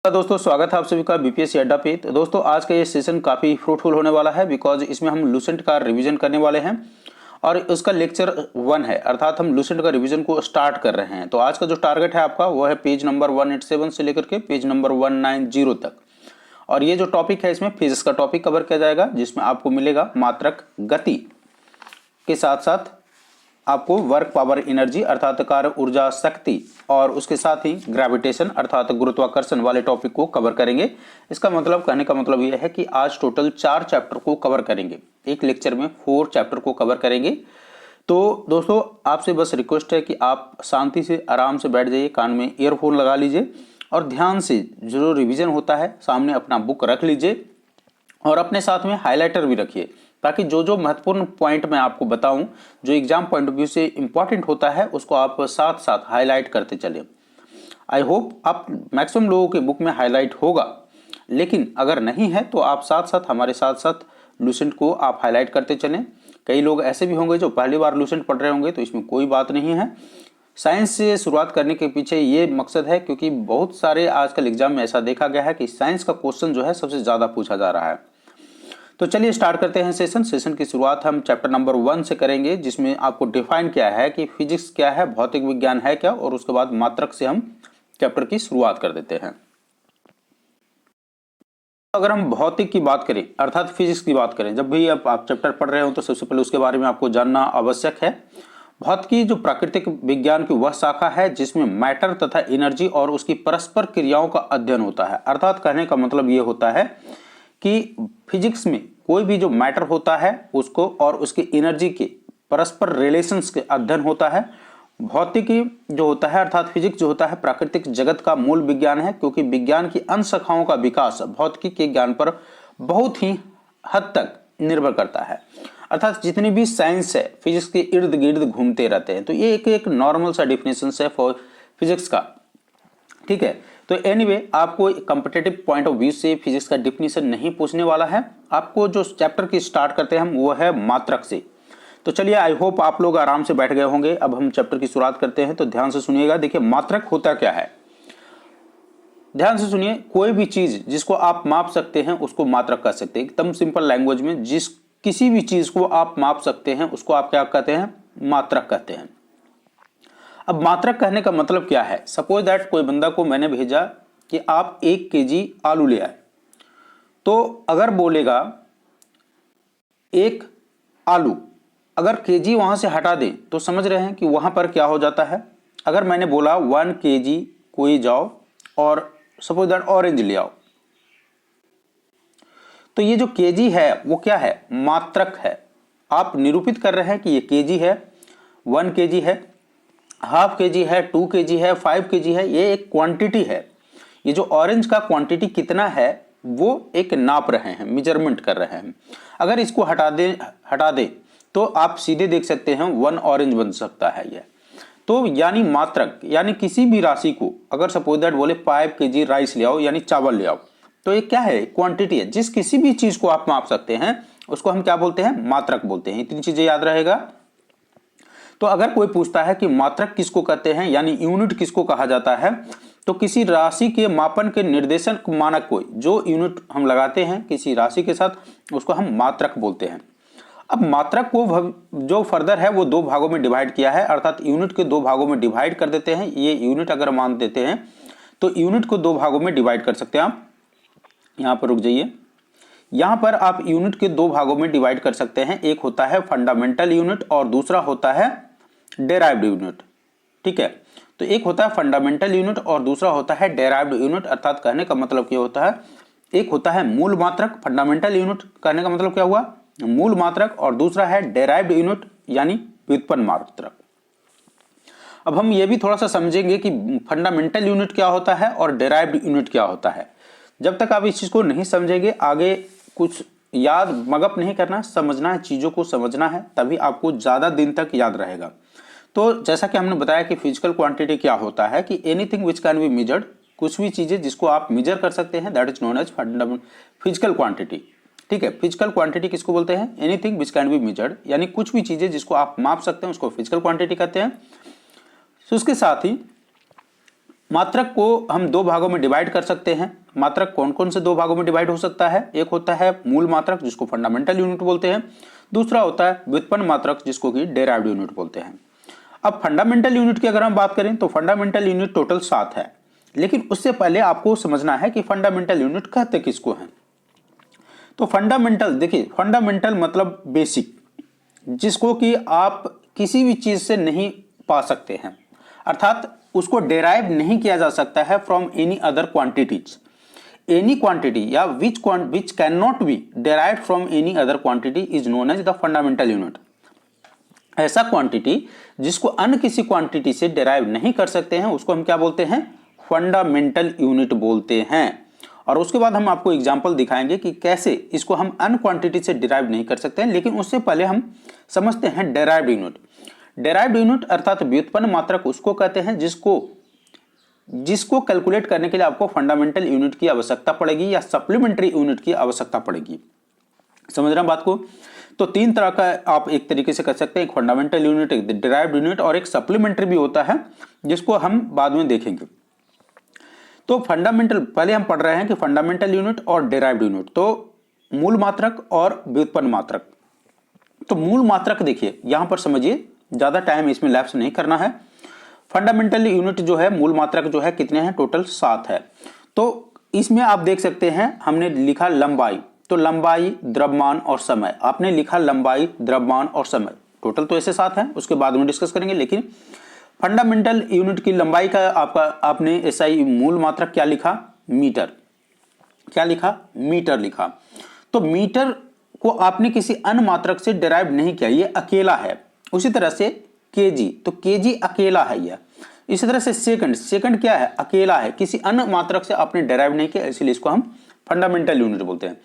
दोस्तों स्वागत है आप सभी का बीपीएससी अड्डा पे। तो दोस्तों आज का ये सेशन काफ़ी फ्रूटफुल होने वाला है बिकॉज इसमें हम लूसेंट का रिवीजन करने वाले हैं और उसका लेक्चर 1 है, अर्थात हम लूसेंट का रिवीजन को स्टार्ट कर रहे हैं। तो आज का जो टारगेट है आपका वो है पेज नंबर 187 से लेकर के पेज नंबर 190 तक। और ये जो टॉपिक है इसमें फिजिक्स का टॉपिक कवर किया जाएगा, जिसमें आपको मिलेगा मात्रक गति के साथ साथ आपको वर्क पावर एनर्जी अर्थात कार्य ऊर्जा शक्ति और उसके साथ ही ग्रेविटेशन अर्थात गुरुत्वाकर्षण वाले टॉपिक को कवर करेंगे। इसका मतलब कहने का मतलब यह है कि आज टोटल 4 चैप्टर को कवर करेंगे, एक लेक्चर में 4 चैप्टर को कवर करेंगे। तो दोस्तों आपसे बस रिक्वेस्ट है कि आप शांति से आराम से बैठ जाइए, कान में ईयरफोन लगा लीजिए और ध्यान से जो रिविजन होता है सामने अपना बुक रख लीजिए और अपने साथ में हाईलाइटर भी रखिए, ताकि जो जो महत्वपूर्ण पॉइंट मैं आपको बताऊं जो एग्जाम पॉइंट ऑफ व्यू से इंपॉर्टेंट होता है उसको आप साथ साथ हाईलाइट करते चलें। आई होप आप मैक्सिमम लोगों के बुक में हाईलाइट होगा, लेकिन अगर नहीं है तो आप साथ साथ हमारे साथ साथ लूसेंट को आप हाईलाइट करते चलें। कई लोग ऐसे भी होंगे जो पहली बार लूसेंट पढ़ रहे होंगे, तो इसमें कोई बात नहीं है। साइंस से शुरुआत करने के पीछे ये मकसद है क्योंकि बहुत सारे आजकल एग्जाम में ऐसा देखा गया है कि साइंस का क्वेश्चन जो है सबसे ज़्यादा पूछा जा रहा है। तो चलिए स्टार्ट करते हैं सेशन की शुरुआत हम चैप्टर नंबर 1 से करेंगे, जिसमें आपको डिफाइन किया है कि फिजिक्स क्या है, भौतिक विज्ञान है क्या, और उसके बाद मात्रक से हम चैप्टर की शुरुआत कर देते हैं। अगर हम भौतिक की बात करें अर्थात फिजिक्स की बात करें, जब भी आप चैप्टर पढ़ रहे हो तो सबसे पहले उसके बारे में आपको जानना आवश्यक है। भौतिकी जो प्राकृतिक विज्ञान की वह शाखा है जिसमें मैटर तथा एनर्जी और उसकी परस्पर क्रियाओं का अध्ययन होता है। अर्थात कहने का मतलब ये होता है कि फिजिक्स में कोई भी जो मैटर होता है उसको और उसकी एनर्जी के परस्पर रिलेशंस के अध्ययन होता है। भौतिकी जो होता है अर्थात फिजिक्स जो होता है प्राकृतिक जगत का मूल विज्ञान है, क्योंकि विज्ञान की अन्य शाखाओं का विकास भौतिकी के ज्ञान पर बहुत ही हद तक निर्भर करता है। अर्थात जितनी भी साइंस है फिजिक्स के इर्द गिर्द घूमते रहते हैं। तो ये एक नॉर्मल सा डिफिनेशन है फॉर फिजिक्स का, ठीक है। तो एनीवे आपको कॉम्पिटिटिव पॉइंट ऑफ व्यू से फिजिक्स का डिफिनेशन नहीं पूछने वाला है। आपको जो चैप्टर की स्टार्ट करते हैं हम वो है मात्रक से। तो चलिए आई होप आप लोग आराम से बैठ गए होंगे। अब हम चैप्टर की शुरुआत करते हैं, तो ध्यान से सुनिएगा। देखिए मात्रक होता क्या है, ध्यान से सुनिए। कोई भी चीज जिसको आप माप सकते हैं उसको मात्रक कह सकते हैं। एकदम सिंपल लैंग्वेज में किसी भी चीज को आप माप सकते हैं उसको आप क्या कहते हैं, मात्रक कहते हैं। अब मात्रक कहने का मतलब क्या है। सपोज दैट कोई बंदा को मैंने भेजा कि आप 1 केजी आलू ले आए, तो अगर बोलेगा 1 आलू, अगर केजी वहां से हटा दें तो समझ रहे हैं कि वहां पर क्या हो जाता है। अगर मैंने बोला 1 केजी कोई जाओ और सपोज दैट ऑरेंज ले आओ, तो ये जो केजी है वो क्या है, मात्रक है। आप निरूपित कर रहे हैं कि ये केजी है, 1 केजी है, हाफ केजी है, 2 केजी है, 5 केजी है। ये एक क्वांटिटी है। ये जो ऑरेंज का क्वांटिटी कितना है वो एक नाप रहे हैं, मेजरमेंट कर रहे हैं। अगर इसको हटा दे तो आप सीधे देख सकते हैं 1 ऑरेंज बन सकता है ये। तो यानी मात्रक यानी किसी भी राशि को अगर सपोज दैट बोले 5 केजी राइस ले आओ यानी चावल ले आओ, तो ये क्या है, क्वांटिटी है। जिस किसी भी चीज को आप माप सकते हैं उसको हम क्या बोलते हैं, मात्रक बोलते हैं। इतनी चीजें याद रहेगा। तो अगर कोई पूछता है कि मात्रक किसको कहते हैं यानी यूनिट किसको कहा जाता है, तो किसी राशि के मापन के निर्देशन मानक को जो यूनिट हम लगाते हैं किसी राशि के साथ उसको हम मात्रक बोलते हैं। अब मात्रक को जो फर्दर है वो 2 भागों में डिवाइड किया है, अर्थात यूनिट के 2 भागों में डिवाइड कर देते हैं। ये यूनिट अगर मान देते हैं तो यूनिट को 2 भागों में डिवाइड कर सकते हैं। आप यहां पर रुक जाइए। यहां पर आप यूनिट के 2 भागों में डिवाइड कर सकते हैं। एक होता है फंडामेंटल यूनिट और दूसरा होता है डेराइव्ड यूनिट, ठीक है। तो एक होता है फंडामेंटल यूनिट और दूसरा होता है डेराइव्ड यूनिट। अर्थात कहने का मतलब क्या होता है, एक होता है मूल मात्रक, फंडामेंटल यूनिट कहने का मतलब क्या हुआ, मूल मात्रक, और दूसरा है डेराइव्ड यूनिट यानी व्युत्पन्न मात्रक। अब हम ये भी थोड़ा सा समझेंगे कि फंडामेंटल यूनिट क्या होता है और डेराइव्ड यूनिट क्या होता है। जब तक आप इस चीज को नहीं समझेंगे आगे कुछ याद मगअप नहीं करना, समझना है, चीजों को समझना है, तभी आपको ज्यादा दिन तक याद रहेगा। तो जैसा कि हमने बताया कि फिजिकल क्वांटिटी क्या होता है कि anything which can be measured, कुछ भी चीजें जिसको आप मेजर कर सकते हैं, that is known as physical quantity, ठीक है। फिजिकल क्वांटिटी किसको बोलते हैं, anything which can be measured, यानी कुछ भी चीजें जिसको आप माप सकते हैं उसको फिजिकल क्वांटिटी कहते हैं। तो उसके साथ ही मात्रक को हम दो भागों में डिवाइड कर सकते हैं। मात्रक कौन कौन से दो भागों में डिवाइड हो सकता है? एक होता है मूल मात्रक जिसको फंडामेंटल यूनिट बोलते हैं, दूसरा होता है व्युत्पन्न मात्रक जिसको कि डेराइव्ड यूनिट बोलते हैं। अब फंडामेंटल यूनिट की अगर हम बात करें तो फंडामेंटल यूनिट टोटल 7 है, लेकिन उससे पहले आपको समझना है कि फंडामेंटल यूनिट कहते किसको हैं। तो फंडामेंटल, देखिए फंडामेंटल मतलब बेसिक, जिसको कि आप किसी भी चीज से नहीं पा सकते हैं, अर्थात उसको डेराइव नहीं किया जा सकता है from any other quantities. Any quantity या which can not be derived from any other quantity is known as the fundamental unit. ऐसा क्वांटिटी जिसको अन्य किसी क्वांटिटी से डेराइव नहीं कर सकते हैं उसको हम क्या बोलते हैं? फंडामेंटल यूनिट बोलते हैं। और उसके बाद हम आपको एग्जांपल दिखाएंगे कि कैसे इसको हम अन्य क्वांटिटी से डिराइव नहीं कर सकते हैं, लेकिन उससे पहले हम समझते हैं डेराइव्ड यूनिट। डेराइव्ड यूनिट अर्थात व्युत्पन्न मात्रक उसको कहते हैं जिसको कैलकुलेट करने के लिए आपको फंडामेंटल यूनिट की आवश्यकता पड़ेगी या सप्लीमेंट्री यूनिट की आवश्यकता पड़ेगी। समझ रहे हैं बात को? तो तीन तरह का आप एक तरीके से कर सकते हैं, एक फंडामेंटल यूनिट, एक डिराइव्ड यूनिट और एक सप्लीमेंट्री भी होता है जिसको हम बाद में देखेंगे। तो फंडामेंटल पहले हम पढ़ रहे हैं कि फंडामेंटल यूनिट और डिराइव्ड यूनिट, तो मूल मात्रक और व्युत्पन्न मात्रक। तो मूल मात्रक देखिए यहां पर समझिए, ज्यादा टाइम इसमें लैप्स नहीं करना है। फंडामेंटल यूनिट जो है, मूल मात्रक जो है कितने हैं? टोटल 7 है। तो इसमें आप देख सकते हैं हमने लिखा लंबाई, तो लंबाई, द्रव्यमान और समय। आपने लिखा लंबाई, द्रव्यमान और समय, टोटल तो ऐसे 7 हैं, उसके बाद में डिस्कस करेंगे। लेकिन फंडामेंटल यूनिट की लंबाई का आपने एसआई मूल मात्रक क्या लिखा? मीटर। क्या लिखा? मीटर लिखा। तो मीटर को आपने किसी अन्य मात्रक से डिराइव नहीं किया, ये अकेला है। उसी तरह से केजी, तो केजी अकेला है यह। इसी तरह से सेकंड, सेकंड क्या है? अकेला है, किसी अन्य मात्रक से आपने डिराइव नहीं किया, इसलिए इसको हम फंडामेंटल यूनिट बोलते हैं।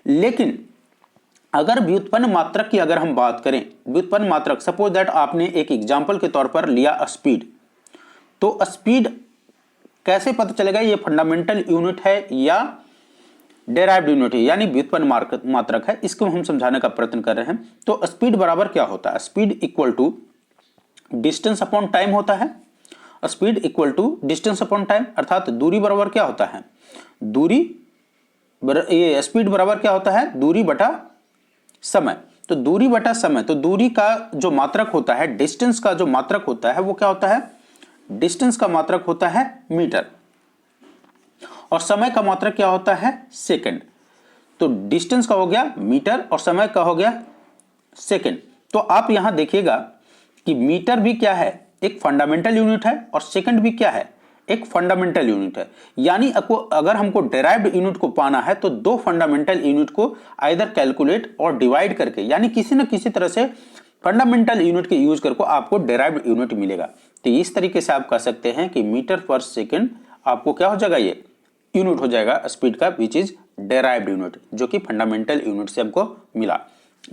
लेकिन अगर व्युत्पन्न मात्रक की अगर हम बात करें, व्युत्पन्न मात्रक, सपोज दैट आपने एक एग्जांपल के तौर पर लिया स्पीड, तो स्पीड कैसे पता चलेगा ये फंडामेंटल यूनिट है या डेराइव्ड यूनिट है, यानी व्युत्पन्न मात्रक है? इसको हम समझाने का प्रयत्न कर रहे हैं। तो स्पीड बराबर क्या होता है? Speed equal to distance upon time होता है। Speed equal to distance upon time, अर्थात दूरी बराबर क्या होता है? ये स्पीड बराबर क्या होता है? दूरी बटा समय। तो दूरी बटा समय, तो दूरी का जो मात्रक होता है, डिस्टेंस का जो मात्रक होता है वो क्या होता है? डिस्टेंस का मात्रक होता है मीटर, और समय का मात्रक क्या होता है? सेकंड। तो डिस्टेंस का हो गया मीटर और समय का हो गया सेकंड। तो आप यहां देखिएगा कि मीटर भी क्या है? एक फंडामेंटल यूनिट है, और सेकंड भी क्या है? एक फंडामेंटल यूनिट है। यानी अगर हमको डेराइव्ड यूनिट को पाना है तो दो फंडामेंटल यूनिट को आइदर कैलकुलेट और डिवाइड करके, यानी किसी न किसी तरह से फंडामेंटल यूनिट के यूज करके आपको डेराइव्ड यूनिट मिलेगा। तो इस तरीके से आप कह सकते हैं कि मीटर पर सेकंड आपको क्या हो जाएगा? ये यूनिट हो जाएगा स्पीड का, विच इज डेराइव्ड यूनिट, जो कि फंडामेंटल यूनिट से हमको मिला।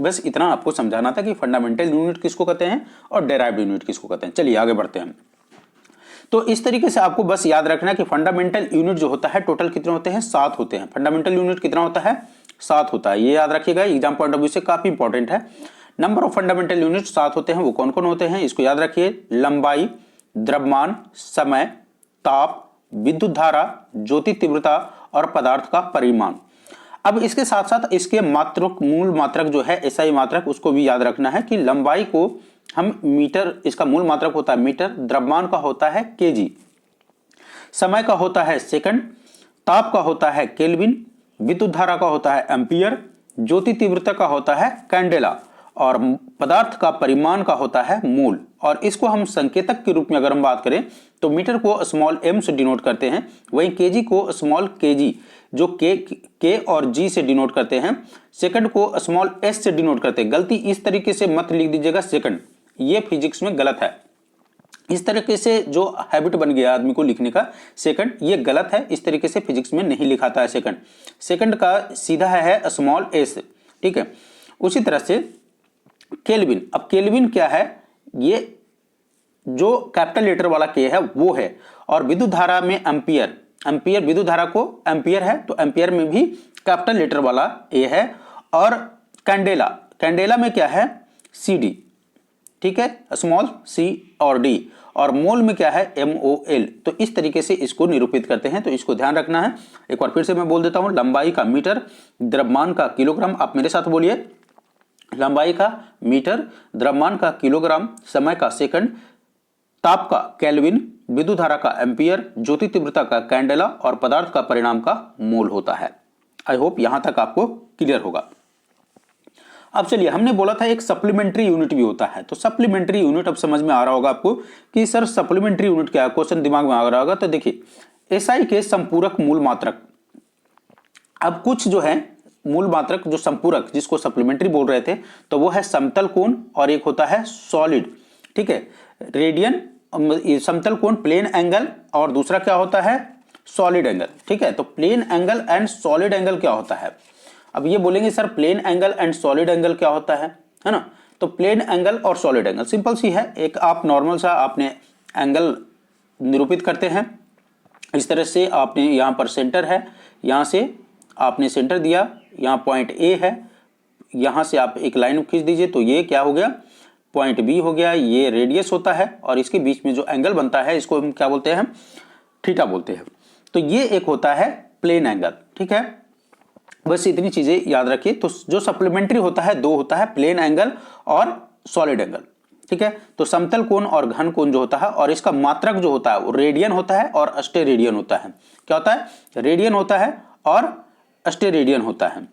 बस इतना आपको समझाना था कि फंडामेंटल यूनिट किसको कहते हैं और डेराइव्ड यूनिट किसको कहते हैं। चलिए आगे बढ़ते हैं। तो इस तरीके से आपको बस याद रखना कि फंडामेंटल यूनिट जो होता है टोटल कितने होते हैं? 7 होते हैं। फंडामेंटल यूनिट कितना होता है? 7 होता है। ये याद रखिएगा, एग्जाम पॉइंट ऑफ व्यू से काफी इंपॉर्टेंट है। नंबर ऑफ फंडामेंटल यूनिट 7 होते हैं। वो कौन कौन होते हैं इसको याद रखिए? लंबाई, द्रव्यमान, समय, ताप, विद्युत धारा, ज्योति तीव्रता और पदार्थ का परिमाण। अब इसके साथ साथ इसके मात्रक, मूल मात्रक जो है एसआई मात्रक, उसको भी याद रखना है कि लंबाई को हम मीटर, इसका मूल मात्रक होता है मीटर, द्रव्यमान का होता है केजी, समय का होता है सेकंड, ताप का होता है केल्विन, विद्युत धारा का होता है एम्पियर, ज्योति तीव्रता का होता है कैंडेला, और पदार्थ का परिमाण का होता है मोल। और इसको हम संकेतक के रूप में अगर हम बात करें तो मीटर को स्मॉल m से डिनोट करते हैं, वहीं केजी को स्मॉल केजी जो के और जी से डिनोट करते हैं, सेकंड को स्मॉल s से डिनोट करते हैं। गलती इस तरीके से मत लिख दीजिएगा सेकंड, ये फिजिक्स में गलत है। इस तरीके से जो हैबिट बन गया आदमी को लिखने का सेकंड, ये गलत है। इस तरीके से फिजिक्स में नहीं लिखाता है सेकंड। सेकंड का सीधा है स्मॉल s, ठीक है। उसी तरह से केल्विन, अब केल्विन क्या है? ये जो कैपिटल लेटर वाला के है वो है। और विद्युत धारा में एम्पियर, एम्पियर विद्युत धारा को एम्पियर है, तो एम्पियर में भी कैपिटल लेटर वाला ए है। और कैंडेला, कैंडेला में क्या है? सीडी, ठीक है, स्मॉल सी और डी, और मोल में क्या है MOL। तो इस तरीके से इसको निरूपित करते हैं, तो इसको ध्यान रखना है। एक बार फिर से मैं बोल देता हूं, लंबाई का मीटर, द्रव्यमान का किलोग्राम, आप मेरे साथ बोलिए, लंबाई का मीटर, द्रव्यमान का किलोग्राम, समय का सेकंड, ताप का केल्विन, विद्युत धारा का एम्पियर, ज्योति तीव्रता का कैंडेला और पदार्थ का परिमाण का मोल होता है। आई होप यहां तक आपको क्लियर होगा। अब चलिए, हमने बोला था एक सप्लीमेंट्री यूनिट भी होता है, तो सप्लीमेंट्री यूनिट अब समझ में आ रहा होगा आपको कि सर सप्लीमेंट्री यूनिट क्या है, क्वेश्चन दिमाग में आ रहा होगा। तो देखिए SI के संपूरक मूल मात्रक, अब कुछ जो है मूल मात्रक जो संपूरक जिसको सप्लीमेंट्री बोल रहे थे, तो वो है समतल कोण और एक होता है सॉलिड, ठीक है, रेडियन, समतल कोण प्लेन एंगल, और दूसरा क्या होता है सॉलिड एंगल, ठीक है। तो plane angle and solid angle क्या होता है, अब ये बोलेंगे sir plane angle and solid angle क्या होता है ना। तो प्लेन एंगल और सॉलिड एंगल सिंपल सी है, एक आप नॉर्मल सा आपने एंगल निरूपित करते हैं, इस तरह से आपने यहाँ पर सेंटर है, यहाँ से आपने सेंटर दिया, यहाँ पॉइंट A है, यहाँ से आप एक लाइन खींच दीजिए, तो ये क्या हो गया पॉइंट B हो गया, ये रेडियस होता है, और इसके बीच में जो एंगल बनता है इसको हम क्या बोलते हैं, थीटा बोलते हैं। तो ये एक होता है प्लेन एंगल, ठीक है, बस इतनी चीजें याद रखिए। तो जो सप्लीमेंट्री होता है दो होता है, प्लेन एंगल और सॉलिड एंगल, ठीक है। तो समतल कोण और घन कोण जो होता है, और इसका मात्रक जो होता है वो रेडियन होता है और अस्टेरेडियन होता है। क्या होता है, रेडियन होता है और अस्टेरेडियन होता है।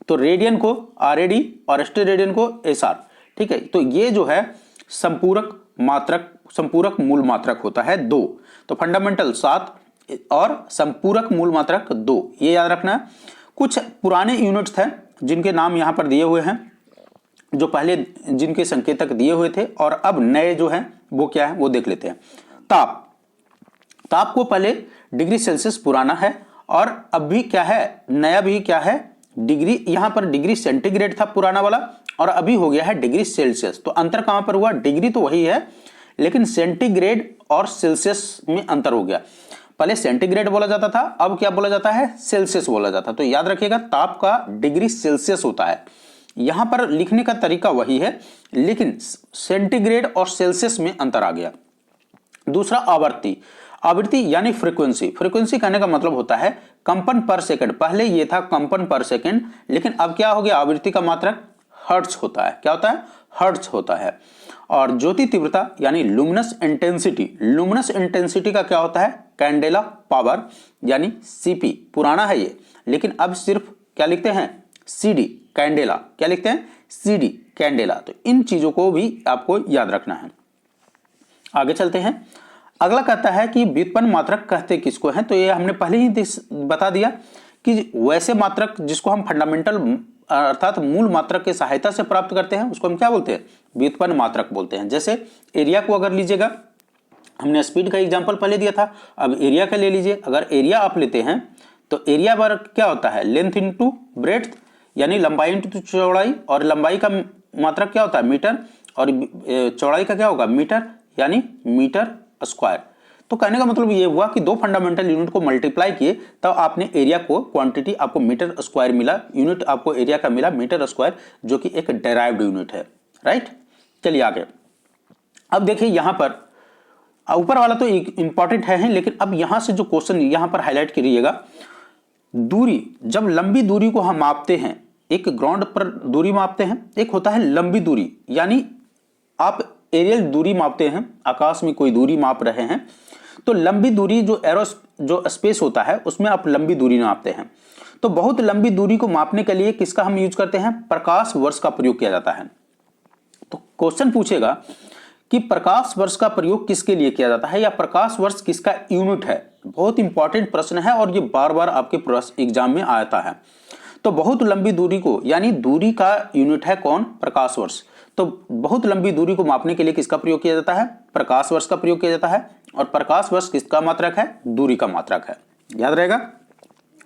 तो रेडियन को RAD और अस्टेरेडियन को SR, ठीक है। तो ये जो है संपूरक मात्रक, संपूरक मूल मात्रक होता है 2। तो फंडामेंटल 7 और संपूरक मूल मात्रक 2, ये याद रखना है। कुछ पुराने यूनिट्स थे जिनके नाम यहाँ पर दिए हुए हैं, जो पहले जिनके संकेतक दिए हुए थे, और अब नए जो हैं वो क्या है वो देख लेते हैं। ताप, ताप को पहले डिग्री सेल्सियस पुराना है, और अब भी क्या है नया भी क्या है डिग्री, यहाँ पर डिग्री सेंटीग्रेड था पुराना वाला, और अभी हो गया है डिग्री सेल्सियस। तो अंतर कहाँ पर हुआ, डिग्री तो वही है लेकिन सेंटीग्रेड और सेल्सियस में अंतर हो गया। पहले सेंटीग्रेड बोला जाता था, अब क्या बोला जाता है सेल्सियस बोला जाता। तो याद रखिएगा ताप का डिग्री सेल्सियस होता है, यहां पर लिखने का तरीका वही है लेकिन सेंटीग्रेड और सेल्सियस में अंतर आ गया। दूसरा आवृत्ति, आवृत्ति यानी फ्रीक्वेंसी, फ्रीक्वेंसी कहने का मतलब होता है कंपन पर सेकंड, पहले ये था कंपन पर सेकंड, लेकिन अब क्या हो गया आवृत्ति का मात्रक हर्ट्ज होता है। क्या होता है, हर्ट्ज होता है। और ज्योति तीव्रता यानी लुमिनस इंटेंसिटी, लुमिनस इंटेंसिटी का क्या होता है कैंडेला पावर यानी CP, पुराना है ये लेकिन अब सिर्फ क्या लिखते हैं CD कैंडेला, क्या लिखते हैं CD कैंडेला। तो इन चीजों को भी आपको याद रखना है। आगे चलते हैं, अगला कहता है कि व्युत्पन्न मात्रक कहते किसको हैं। तो ये हमने पहले ही बता दिया कि वैसे मात्रक जिसको हम फंडामेंटल अर्थात मूल मात्रक की सहायता से प्राप्त करते हैं उसको हम क्या बोलते हैं, व्युत्पन्न मात्रक बोलते हैं। जैसे एरिया को अगर लीजिएगा, हमने स्पीड का एग्जांपल पहले दिया था, अब एरिया का ले लीजिए। अगर एरिया आप लेते हैं तो एरिया पर क्या होता है लेंथ इनटू ब्रेड्थ, यानी लंबाई इनटू चौड़ाई, और लंबाई का मात्रक क्या होता है मीटर, और चौड़ाई का क्या होगा मीटर, यानी मीटर स्क्वायर। तो कहने का मतलब ये हुआ कि दो फंडामेंटल यूनिट को मल्टीप्लाई किए तब आपने एरिया को क्वांटिटी आपको मीटर स्क्वायर मिला, यूनिट आपको एरिया का मिला मीटर स्क्वायर, जो कि एक डेराइव्ड यूनिट है, राइट। चलिए आगे, अब देखिए यहां पर ऊपर वाला तो इंपॉर्टेंट है लेकिन अब यहां से जो क्वेश्चन यहां पर हाईलाइट करिएगा, दूरी, जब लंबी दूरी को हम मापते हैं, एक ग्राउंड पर दूरी मापते हैं, एक होता है लंबी दूरी, यानी आप एरियल दूरी मापते हैं, आकाश में कोई दूरी माप रहे हैं, तो लंबी दूरी जो स्पेस होता है उसमें आप लंबी दूरी मापते हैं। तो बहुत लंबी दूरी को मापने के लिए किसका हम यूज करते हैं, प्रकाश वर्ष का प्रयोग किया जाता है। तो क्वेश्चन पूछेगा कि प्रकाश वर्ष का प्रयोग किसके लिए किया जाता है, या प्रकाश वर्ष किसका यूनिट है। बहुत इंपॉर्टेंट प्रश्न है और ये बार बार आपके एग्जाम में आता है। तो बहुत लंबी दूरी को, यानी दूरी का यूनिट है कौन, प्रकाश वर्ष। तो बहुत लंबी दूरी को मापने के लिए किसका प्रयोग किया जाता है, प्रकाश वर्ष का प्रयोग किया जाता है। और प्रकाश वर्ष किसका मात्रक है, दूरी का मात्रक है, याद रहेगा।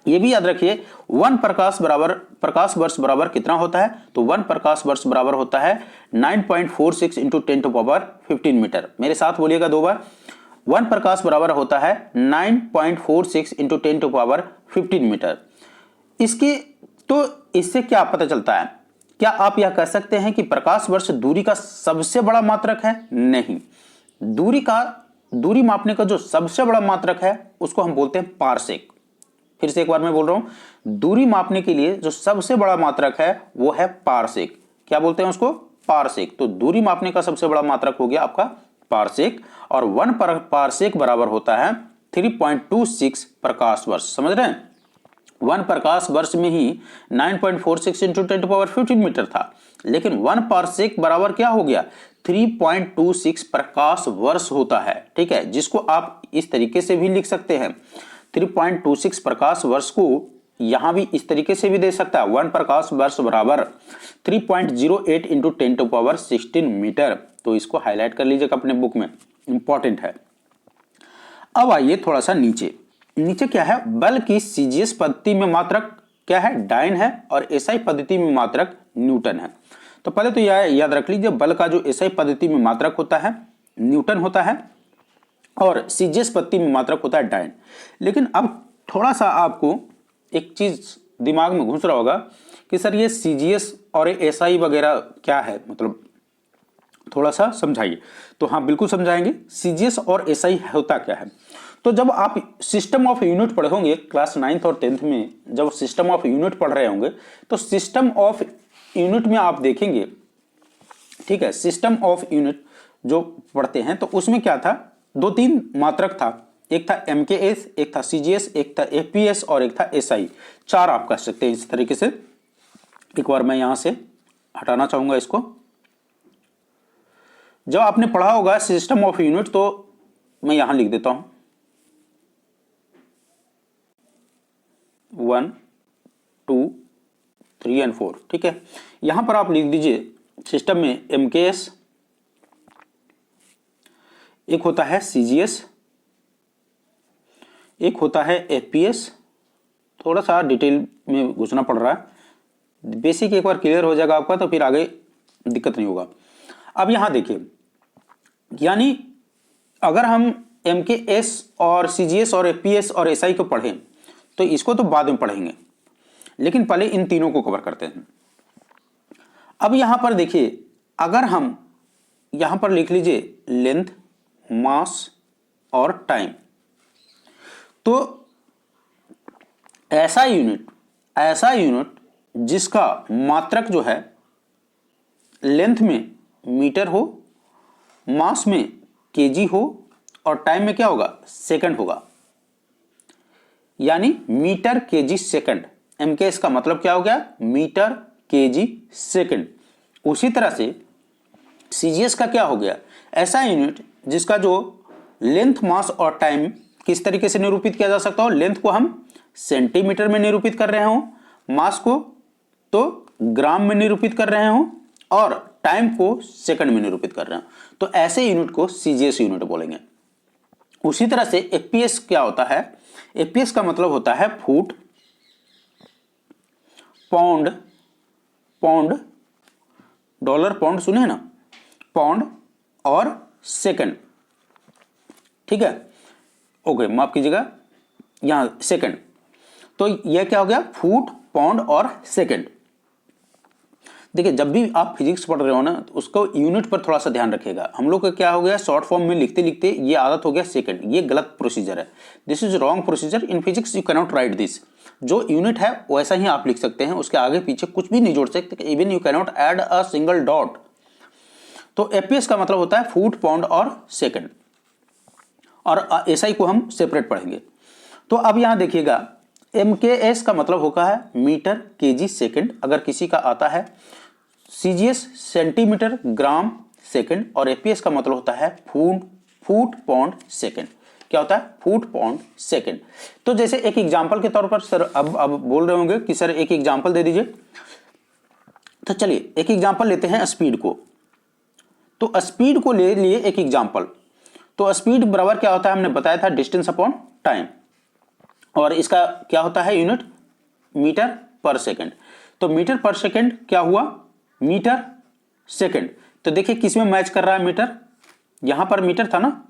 ये भी याद रखिए 1 प्रकाश वर्ष बराबर कितना होता है, तो 1 प्रकाश वर्ष बराबर होता है 9.46 इंटू 10⁻15 मीटर। मेरे साथ बोलिएगा दो बार, 1 प्रकाश बराबर होता है 9.46 इंटू 10⁻15 मीटर। इसकी तो इससे क्या पता चलता है क्या आप यह कह सकते हैं कि प्रकाश वर्ष दूरी का सबसे बड़ा मात्रक है? नहीं, दूरी मापने का जो सबसे बड़ा मात्रक है उसको हम बोलते हैं पारसेक। फिर से एक बार मैं बोल रहा हूं, दूरी मापने के लिए जो सबसे बड़ा मात्रक है वो है पारसेक। क्या बोलते हैं उसको? पारसेक। तो दूरी मापने का सबसे बड़ा मात्रक हो गया आपका पारसेक, और 1 पारसेक बराबर होता है 3.26 प्रकाश वर्ष। समझ रहे हैं? 1 प्रकाश वर्ष में ही 9.46 इंटू 10⁻15 मीटर था, लेकिन 1 पारसेक बराबर क्या हो गया? 3.26 प्रकाश वर्ष होता है। ठीक है, जिसको आप इस तरीके से भी लिख सकते हैं। 3.26 प्रकाश वर्ष को यहां भी इस तरीके से भी दे सकता है, 1 प्रकाश वर्ष बराबर 3.08 इंटू 10⁻16 मीटर। तो इसको हाईलाइट कर लीजिएगा अपने बुक में, इंपॉर्टेंट है। अब आइए थोड़ा सा नीचे क्या है? बल की सीजीएस पद्धति में मात्रक क्या है? डाइन है, और एसआई पद्धति में मात्रक न्यूटन है। तो पहले तो यह याद रख लीजिए, बल का जो एसआई पद्धति में मात्रक होता है न्यूटन होता है, और सीजीएस पद्धति में मात्रक होता है डाइन। लेकिन अब थोड़ा सा आपको एक चीज दिमाग में घुस रहा होगा कि सर ये सीजीएस और एसआई वगैरह क्या है, मतलब थोड़ा सा समझाइए। तो हाँ, बिल्कुल समझाएंगे। सीजीएस और एसआई होता क्या है? तो जब आप सिस्टम ऑफ यूनिट पढ़े होंगे क्लास 9th और 10th में, जब सिस्टम ऑफ यूनिट पढ़ रहे होंगे, तो सिस्टम ऑफ यूनिट में आप देखेंगे, ठीक है, सिस्टम ऑफ यूनिट जो पढ़ते हैं तो उसमें क्या था? 2-3 मात्रक था। एक था एमकेएस, एक था सीजीएस, एक था एपीएस और एक था एसआई। 4 आप कह सकते हैं इस तरीके से। एक बार मैं यहां से हटाना चाहूंगा इसको। जब आपने पढ़ा होगा सिस्टम ऑफ यूनिट, तो मैं यहां लिख देता हूं 1, 2, 3 और 4। ठीक है, यहां पर आप लिख दीजिए सिस्टम में एमकेएस, एक होता है सीजीएस, एक होता है एपीएस। थोड़ा सा डिटेल में घुसना पड़ रहा है, बेसिक एक बार क्लियर हो जाएगा आपका तो फिर आगे दिक्कत नहीं होगा। अब यहां देखिए, यानी अगर हम एमकेएस और सीजीएस और एपीएस और एसआई को पढ़ें तो इसको तो बाद में पढ़ेंगे, लेकिन पहले इन तीनों को कवर करते हैं। अब यहां पर देखिए, अगर हम यहां पर लिख लीजिए लेंथ, मास और टाइम, तो ऐसा यूनिट जिसका मात्रक जो है लेंथ में मीटर हो, मास में केजी हो, और टाइम में क्या होगा? सेकंड होगा, यानी मीटर केजी सेकंड। एमकेएस का मतलब क्या हो गया? Metre KG second. उसी तरह से सीजीएस का क्या हो गया? ऐसा यूनिट जिसका जो लेंथ, मास और टाइम किस तरीके से निरूपित किया जा सकता हो? लेंथ को हम सेंटीमीटर में निरूपित कर रहे हो, मास को तो ग्राम में निरूपित कर रहे हो, और टाइम को सेकंड में निरूपित कर रहे हो। तो ऐसे यूनिट को सीजीएस यूनिट बोलेंगे। उसी तरह से एपीएस क्या होता है? एपीएस का मतलब होता है फुट, पाउंड, डॉलर, पाउंड सुने ना, पाउंड और सेकंड। ठीक है, ओके, माफ कीजिएगा, यहां सेकंड। तो यह क्या हो गया? फुट, पाउंड और सेकंड। देखिए, जब भी आप फिजिक्स पढ़ रहे हो ना, तो उसको यूनिट पर थोड़ा सा ध्यान रखिएगा। हम लोग का क्या हो गया, शॉर्ट फॉर्म में लिखते लिखते ये आदत हो गया सेकंड। ये गलत प्रोसीजर है, this is wrong procedure in physics, you cannot right this. जो यूनिट है वैसा ही आप लिख सकते हैं, उसके आगे पीछे कुछ भी नहीं जोड़ सकते, even you cannot add a single dot. तो एपीएस का मतलब होता है फुट, पाउंड और सेकंड, और एसआई को हम सेपरेट पढ़ेंगे। तो अब यहां देखिएगा, एमकेएस का मतलब होता है मीटर केजी सेकंड, अगर किसी का आता है। सीजीएस सेंटीमीटर, ग्राम, सेकंड, और एपीएस का मतलब होता है फुट, पाउंड, सेकंड। क्या होता है? Foot, pound, second. तो जैसे एक एग्जांपल के तौर पर सर अब बोल रहे होंगे कि सर एक एग्जांपल दे दीजिए, तो चलिए एक एग्जांपल लेते हैं स्पीड को। तो स्पीड को ले लिए एक एग्जांपल। तो स्पीड बराबर क्या होता है? हमने बताया था डिस्टेंस अपॉन टाइम, और इसका क्या होता है यूनिट? Metre per second. तो मीटर पर सेकंड क्या हुआ? Metre second. तो देखिए किस में मैच कर रहा है मीटर? यहां पर मीटर था ना,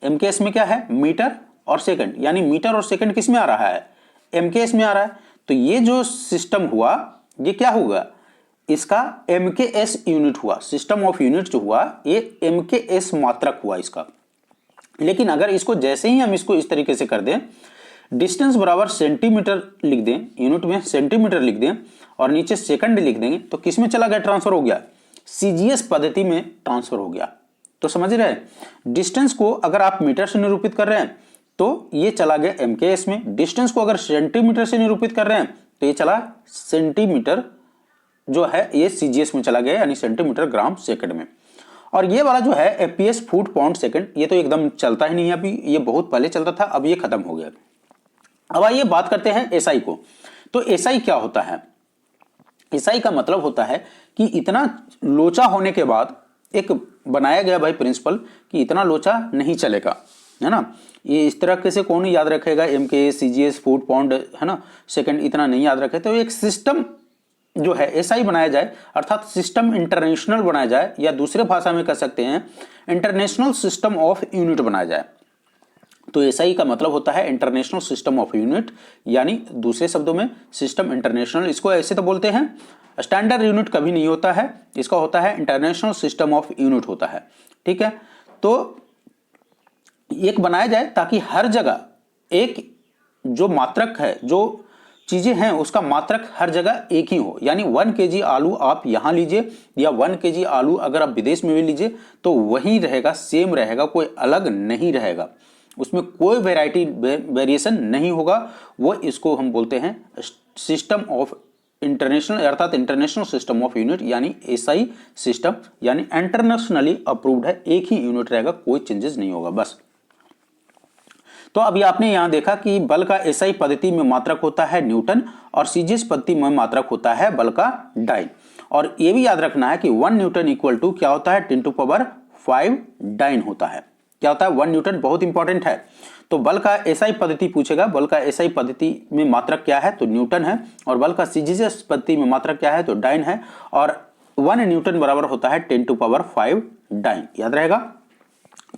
एमकेएस में क्या है? मीटर और सेकंड, यानी मीटर और सेकंड किस में आ रहा है? एमकेएस में आ रहा है। तो ये जो सिस्टम हुआ, ये क्या होगा? इसका MKS यूनिट हुआ, सिस्टम ऑफ यूनिट जो हुआ ये MKS मात्रक हुआ इसका। लेकिन अगर इसको जैसे ही हम इसको इस तरीके से कर दें, डिस्टेंस बराबर सेंटीमीटर लिख दें, यूनिट में सेंटीमीटर लिख दें और नीचे सेकंड लिख देंगे, तो किस में चला गया, ट्रांसफर हो गया, CGS पद्धति में ट्रांसफर हो गया। तो समझ रहे हैं, डिस्टेंस को अगर आप मीटर से निरूपित कर रहे हैं तो ये चला गया MKS में, डिस्टेंस को अगर सेंटीमीटर से निरूपित कर रहे हैं तो ये चला सेंटीमीटर जो है ये CGS में चला गया, यानी सेंटीमीटर ग्राम सेकंड में। और ये वाला जो है FPS फुट पाउंड सेकंड, ये तो एकदम चलता ही नहीं है अभी, ये बहुत पहले चलता था, अब ये खत्म हो गया। अब आइए बात करते हैं SI को। तो SI क्या होता है? SI का मतलब होता है कि इतना लोचा होने के बाद एक बनाया गया भाई प्रिंसिपल कि इतना लोचा नहीं चलेगा, है ना। ये इस तरह से कौन याद रखेगा, MKS CGS फुट पाउंड, है ना, सेकंड, इतना नहीं याद रखे। तो एक सिस्टम जो है SI बनाया जाए, अर्थात सिस्टम इंटरनेशनल बनाया जाए, या दूसरे भाषा में कह सकते हैं इंटरनेशनल सिस्टम ऑफ यूनिट बनाया जाए। तो SI का मतलब होता है इंटरनेशनल सिस्टम ऑफ यूनिट, यानी दूसरे शब्दों में सिस्टम इंटरनेशनल। इसको ऐसे तो बोलते हैं, स्टैंडर्ड यूनिट कभी नहीं होता है, इसका होता है इंटरनेशनल सिस्टम ऑफ यूनिट होता है, ठीक है। तो एक बनाया जाए ताकि हर जगह एक जो मात्रक है, जो चीजें हैं उसका मात्रक हर जगह एक ही हो, यानी 1 kg आलू आप यहां लीजिए या 1 kg आलू अगर आप विदेश में भी लीजिए तो वही रहेगा, सेम रहेगा, कोई अलग नहीं रहेगा, उसमें कोई वैरायटी वेरिएशन नहीं होगा। वो इसको हम बोलते हैं सिस्टम ऑफ इंटरनेशनल, अर्थात इंटरनेशनल सिस्टम ऑफ यूनिट, यानी SI सिस्टम, यानी इंटरनेशनली अप्रूव्ड है, एक ही यूनिट रहेगा, कोई चेंजेस नहीं होगा बस। तो अभी आपने यहां देखा कि बल का SI पद्धति में मात्रक होता है न्यूटन और CGS पद्धति में मात्रक होता है बल का डाइन। और यह भी याद रखना है कि 1 न्यूटन इक्वल टू क्या होता है, 10⁵ डाइन होता है। क्या होता है, 1 न्यूटन, बहुत इंपॉर्टेंट है। तो बल का SI पद्धति पूछेगा, बल का SI पद्धति में मात्रक क्या है, तो न्यूटन है, और बल का CGS पद्धति में मात्रक क्या है, तो डाइन है, और 1 न्यूटन बराबर होता है 10⁵ डाइन, याद रहेगा।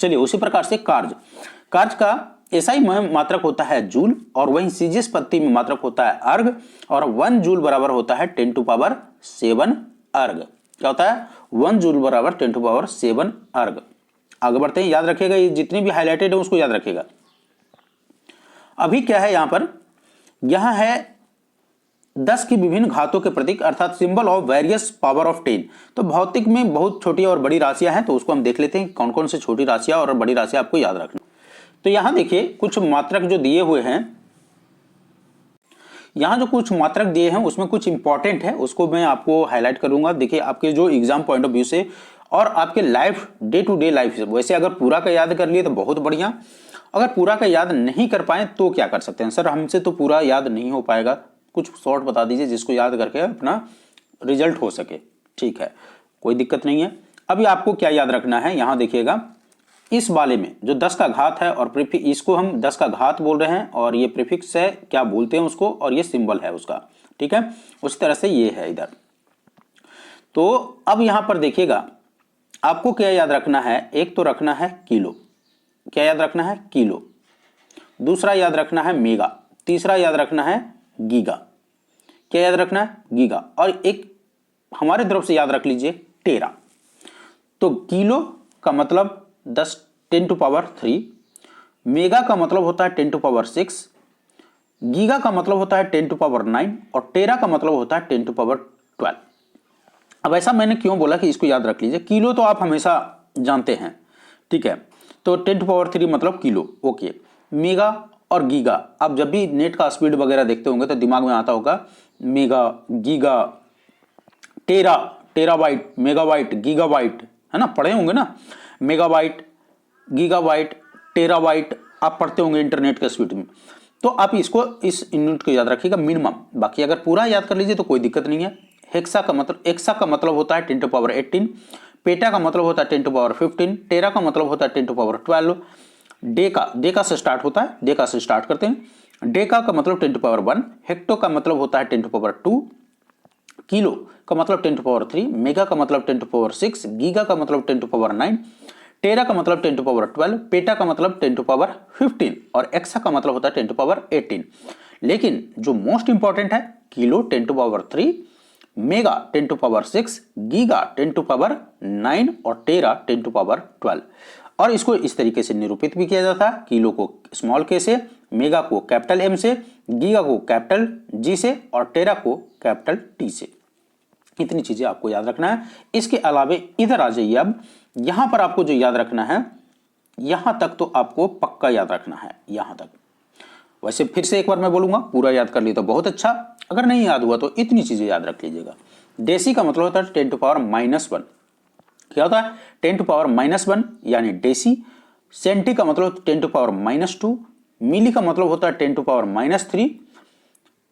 चलिए उसी प्रकार से कार्य का SI में मात्रक होता है जूल, और वहीं CGS पद्धति में मात्रक होता है अर्ग, और 1 जूल बराबर होता है 10⁷ अर्ग। क्या होता है, 1 जूल बराबर 10⁷ अर्ग। आगे बढ़ते हैं, याद रखिएगा, ये जितनी भी हाईलाइटेड है उसको याद रखिएगा। अभी क्या है यहां पर, यहां है 10 की विभिन्न घातों के प्रतीक, अर्थात symbol of various power of 10। तो भौतिक में बहुत छोटी और बड़ी राशियां हैं, तो उसको हम देख लेते हैं कौन कौन से छोटी राशियां और बड़ी राशियां आपको याद रखना। तो यहां देखिए कुछ मात्रक जो दिए हुए हैं, यहां जो कुछ मात्रक दिए हैं उसमें कुछ इंपॉर्टेंट है, उसको मैं आपको हाईलाइट करूंगा। देखिए आपके जो एग्जाम पॉइंट ऑफ व्यू से और आपके life, day to day life से, वैसे अगर पूरा का याद कर लिए तो बहुत बढ़िया, अगर पूरा का याद नहीं कर पाए तो क्या कर सकते हैं, सर हमसे तो पूरा याद नहीं हो पाएगा, कुछ शॉर्ट बता दीजिए जिसको याद करके अपना रिजल्ट हो सके। ठीक है, कोई दिक्कत नहीं है। अभी आपको क्या याद रखना है, यहां देखिएगा इस वाले में जो 10 का घात है और प्रीफिक्स, इसको हम 10 का घात बोल रहे हैं, और ये प्रीफिक्स है, क्या बोलते हैं उसको, और ये सिंबल है उसका, ठीक है। उसी तरह से ये है इधर। तो अब यहां पर देखिएगा आपको क्या याद रखना है, एक तो रखना है किलो, क्या याद रखना है, किलो। दूसरा याद रखना है मेगा। तीसरा याद रखना है गीगा। क्या याद रखना है, गीगा। और एक हमारे तरफ से याद रख लीजिए टेरा। तो किलो का मतलब 10⁻³ मेगा का मतलब होता है 10⁻⁶, गीगा का मतलब होता है 10⁻⁹, और टेरा का मतलब होता है 10⁻12। अब ऐसा मैंने क्यों बोला कि इसको याद रख लीजिए, किलो तो आप हमेशा जानते हैं, ठीक है। तो 10⁻³ मतलब किलो, ओके। मेगा और गीगा, आप जब भी नेट का स्पीड वगैरह देखते होंगे तो दिमाग में आता होगा मेगा, गीगा, टेरा, टेराबाइट, मेगाबाइट, गीगाबाइट, है ना, पढ़े होंगे ना, मेगाबाइट, गीगाबाइट, टेराबाइट, आप पढ़ते होंगे इंटरनेट के स्पीड में। तो आप इसको, इस यूनिट को याद रखिएगा मिनिमम, बाकी अगर पूरा याद कर लीजिए तो कोई दिक्कत नहीं है। हेक्सा का मतलब होता है 10⁻18, पेटा का मतलब होता है 10⁻15, टेरा का मतलब होता है 10⁻12, डेका से स्टार्ट होता है, डेका से स्टार्ट करते हैं। डेका का मतलब 10⁻1, हेक्टो का मतलब होता है 10⁻2, किलो का मतलब 10⁻3, मेगा का मतलब 10⁻6, गीगा का मतलब 10⁻9, टेरा का मतलब 10⁻12, पेटा का मतलब 10⁻15, और एक्सा का मतलब होता है 10⁻18। लेकिन जो मोस्ट इंपॉर्टेंट है, kilo 10⁻3, mega 10 to power 6, giga 10 to power 9 और टेरा 10 टू पावर 12। और इसको इस तरीके से निरूपित भी किया जाता है, किलो को स्मॉल के से, मेगा को कैपिटल एम से, गीगा को कैपिटल जी से और टेरा को कैपिटल टी से। इतनी चीजें आपको याद रखना है। इसके अलावे इधर आ जाइए, अब यहां पर आपको जो याद रखना है, यहां तक तो आपको पक्का याद रखना है, यहां तक। वैसे फिर से एक बार मैं बोलूंगा, पूरा याद कर लिया तो बहुत अच्छा, अगर नहीं याद हुआ तो इतनी चीजें याद रख लीजिएगा। डेसी का मतलब होता है 10 टू पावर -1। क्या होता है? 10 टू पावर -1 यानी डेसी। सेंटी का मतलब 10 टू पावर -2। मिली का मतलब होता है 10 टू पावर -3।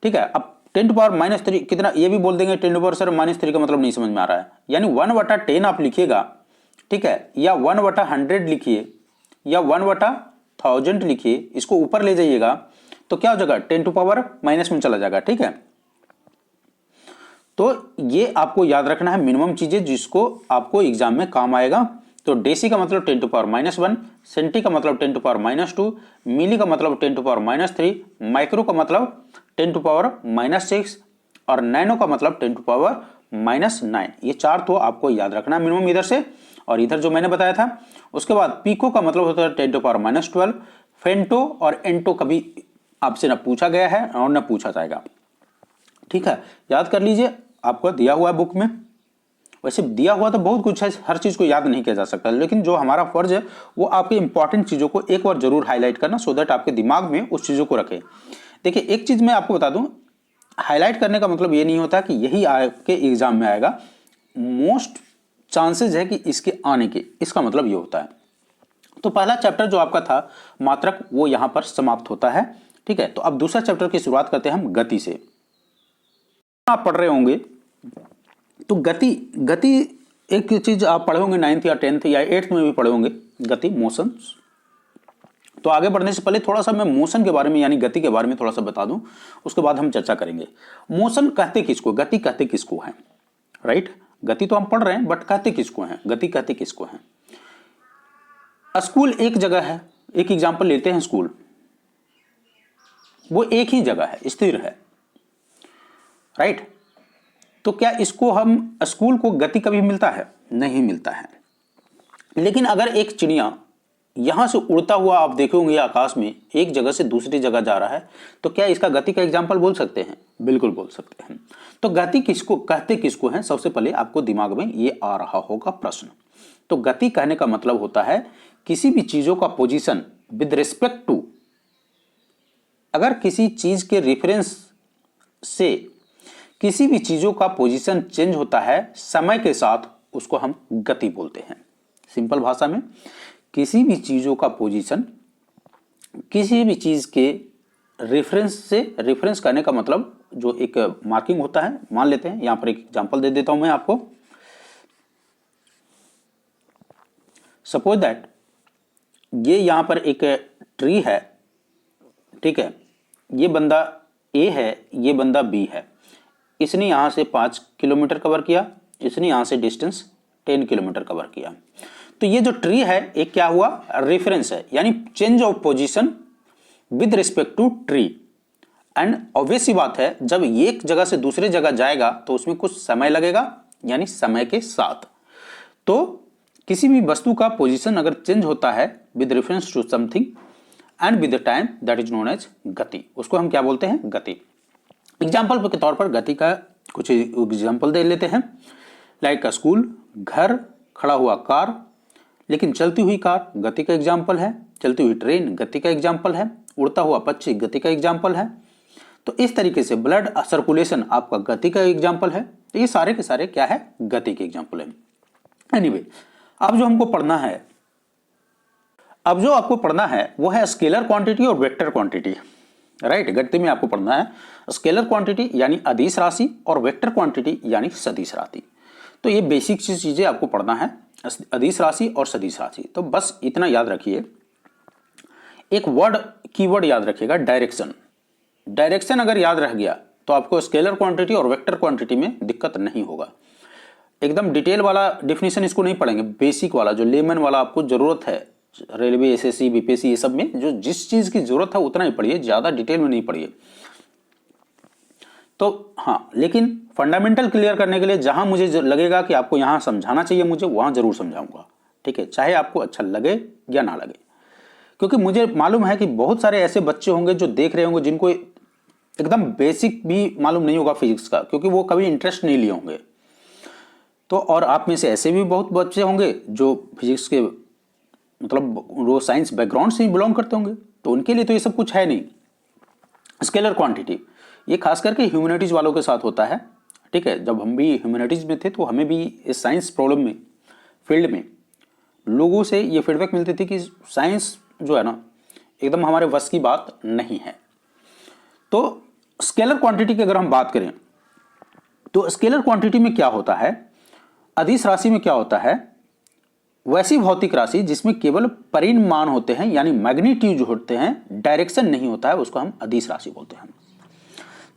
ठीक है, अब 10 टू पावर -3 कितना, ये भी बोल देंगे 10 टू पावर -3 का मतलब नहीं समझ में आ रहा है, यानी 1/10 आप लिखिएगा, ठीक है, या 1/100 लिखिए या 1/1000 लिखिए, इसको ऊपर ले जाइएगा तो क्या हो जाएगा, 10 टू पावर -1 चला जाएगा। ठीक है, तो ये आपको याद रखना है मिनिमम चीजें जिसको आपको एग्जाम में काम आएगा। तो डेसी का मतलब 10 टू पावर -1, सेंटी का मतलब 10 टू पावर -2, मिली का मतलब 10 टू पावर -3, माइक्रो का मतलब 10 टू पावर -6 और नैनो का मतलब 10 टू पावर -9। ये चार तो आपको याद रखना है मिनिमम इधर से, और इधर जो मैंने बताया था। उसके बाद पीको का मतलब होता है 10 टू पावर -12। फेंटो और एंटो कभी आपसे न पूछा गया है और न पूछा जाएगा। ठीक है, याद कर लीजिए, आपको दिया हुआ है बुक में। वैसे दिया हुआ तो बहुत कुछ है, हर चीज को याद नहीं किया जा सकता, लेकिन जो हमारा फर्ज है वो आपके इंपॉर्टेंट चीजों को एक बार जरूर हाईलाइट करना, सो दैट आपके दिमाग में उस चीजों को रखे। देखिए, एक चीज मैं आपको बता दूं, हाईलाइट करने का मतलब ये नहीं होता कि यही आपके एग्जाम में आएगा। मोस्ट चांसेस है कि इसके आने के, इसका मतलब ये होता है। तो पहला चैप्टर जो आपका था मात्रक, वो यहां पर समाप्त होता है। ठीक है, तो अब दूसरा चैप्टर की शुरुआत करते हैं हम गति से। आप पढ़ रहे होंगे तो गति एक चीज आप पढ़े होंगे 9th या 10th या 8th में भी पढ़े होंगे, गति, मोशन। तो आगे बढ़ने से पहले थोड़ा सा मैं मोशन के बारे में यानी गति के बारे में थोड़ा सा बता दूं, उसके बाद हम चर्चा करेंगे। मोशन कहते किसको, गति कहते किसको है, राइट? गति तो हम पढ़ रहे हैं, बट कहते किसको है, गति कहते किसको है? स्कूल एक जगह है, एक एग्जाम्पल लेते हैं, स्कूल वो एक ही जगह है, स्थिर है, राइट? तो क्या इसको हम, स्कूल को गति कभी मिलता है? नहीं मिलता है। लेकिन अगर एक चिड़िया यहां से उड़ता हुआ आप देखोगे आकाश में, एक जगह से दूसरी जगह जा रहा है, तो क्या इसका गति का एग्जाम्पल बोल सकते हैं? बिल्कुल बोल सकते हैं। तो गति किसको कहते किसको है, सबसे पहले आपको दिमाग में ये आ रहा होगा प्रश्न। तो गति कहने का मतलब होता है किसी भी चीजों का पोजीशन विद रिस्पेक्ट टू, अगर किसी चीज के रेफरेंस से किसी भी चीजों का पोजीशन चेंज होता है समय के साथ, उसको हम गति बोलते हैं। सिंपल भाषा में, किसी भी चीजों का पोजीशन किसी भी चीज के रेफरेंस से, रेफरेंस करने का मतलब जो एक मार्किंग होता है, मान लेते हैं, यहां पर एक एग्जांपल दे देता हूं मैं आपको। सपोज दैट ये यहां पर एक ट्री है, ठीक है, ये बंदा ए है, ये बंदा बी है। इसने यहां से 5 किलोमीटर कवर किया, इसने यहां से डिस्टेंस 10 किलोमीटर कवर किया। तो ये जो ट्री है एक क्या हुआ, रेफरेंस है, यानी change of position with respect to tree. And obvious सी बात है, जब एक जगह से दूसरी जगह जाएगा तो उसमें कुछ समय लगेगा, यानी समय के साथ। तो किसी भी वस्तु का पोजीशन अगर चेंज होता है with reference to something and with the time, that is known as गति। उसको हम क्या बोलते हैं, गति। एग्जाम्पल के तौर पर गति का कुछ एग्जाम्पल दे लेते हैं। लाइक स्कूल, घर, खड़ा हुआ कार, लेकिन चलती हुई कार गति का एग्जाम्पल है, चलती हुई ट्रेन गति का एग्जाम्पल है, उड़ता हुआ पक्षी गति का एग्जाम्पल है। तो इस तरीके से ब्लड सर्कुलेशन आपका गति का एग्जाम्पल है। तो ये सारे के सारे क्या है, गति के एग्जाम्पल है। एनीवे, अब जो हमको पढ़ना है, अब जो आपको पढ़ना है वो है स्केलर क्वांटिटी और वेक्टर क्वांटिटी, राइट? गति में आपको पढ़ना है स्केलर क्वांटिटी यानी अदिश राशि और वेक्टर क्वांटिटी यानी सदिश राशि। तो ये बेसिक चीजें आपको पढ़ना है, अदिश राशि और सदिश राशि। तो बस इतना याद रखिए, एक वर्ड कीवर्ड याद रखिएगा, डायरेक्शन। डायरेक्शन अगर याद रह गया तो आपको स्केलर क्वांटिटी और वेक्टर क्वांटिटी में दिक्कत नहीं होगा। एकदम डिटेल वाला डिफिनीशन इसको नहीं पढ़ेंगे, बेसिक वाला जो लेमन वाला आपको जरूरत है, रेलवे, एसएससी, बीपीएससी, ये सब में जो जिस चीज की जरूरत है उतना ही पढ़िए, ज्यादा डिटेल में नहीं पढ़िए। तो हाँ, लेकिन फंडामेंटल क्लियर करने के लिए जहां मुझे लगेगा कि आपको यहां समझाना चाहिए मुझे, वहां जरूर समझाऊंगा, ठीक है, चाहे आपको अच्छा लगे या ना लगे। क्योंकि मुझे मालूम है कि बहुत सारे ऐसे बच्चे होंगे जो देख रहे होंगे जिनको एकदम बेसिक भी मालूम नहीं होगा फिजिक्स का, क्योंकि वो कभी इंटरेस्ट नहीं लिए होंगे। तो और आप में से ऐसे भी बहुत बच्चे होंगे जो फिजिक्स के मतलब वो साइंस बैकग्राउंड से ही बिलोंग करते होंगे, तो उनके लिए तो ये सब कुछ है नहीं। स्केलर क्वांटिटी ये खास करके ह्यूमैनिटीज वालों के साथ होता है, ठीक है। जब हम भी ह्यूमैनिटीज में थे तो हमें भी इस साइंस प्रॉब्लम में फील्ड में लोगों से ये फीडबैक मिलती थी कि साइंस जो है ना एकदम हमारे वश की बात नहीं है। तो स्केलर क्वांटिटी की अगर हम बात करें तो स्केलर क्वांटिटी में क्या होता है, अदिश राशि में क्या होता है, वैसी भौतिक राशि जिसमें केवल परिमाण होते हैं यानी मैग्नीट्यूड होते हैं, डायरेक्शन नहीं होता है, उसको हम अदिश राशि बोलते हैं।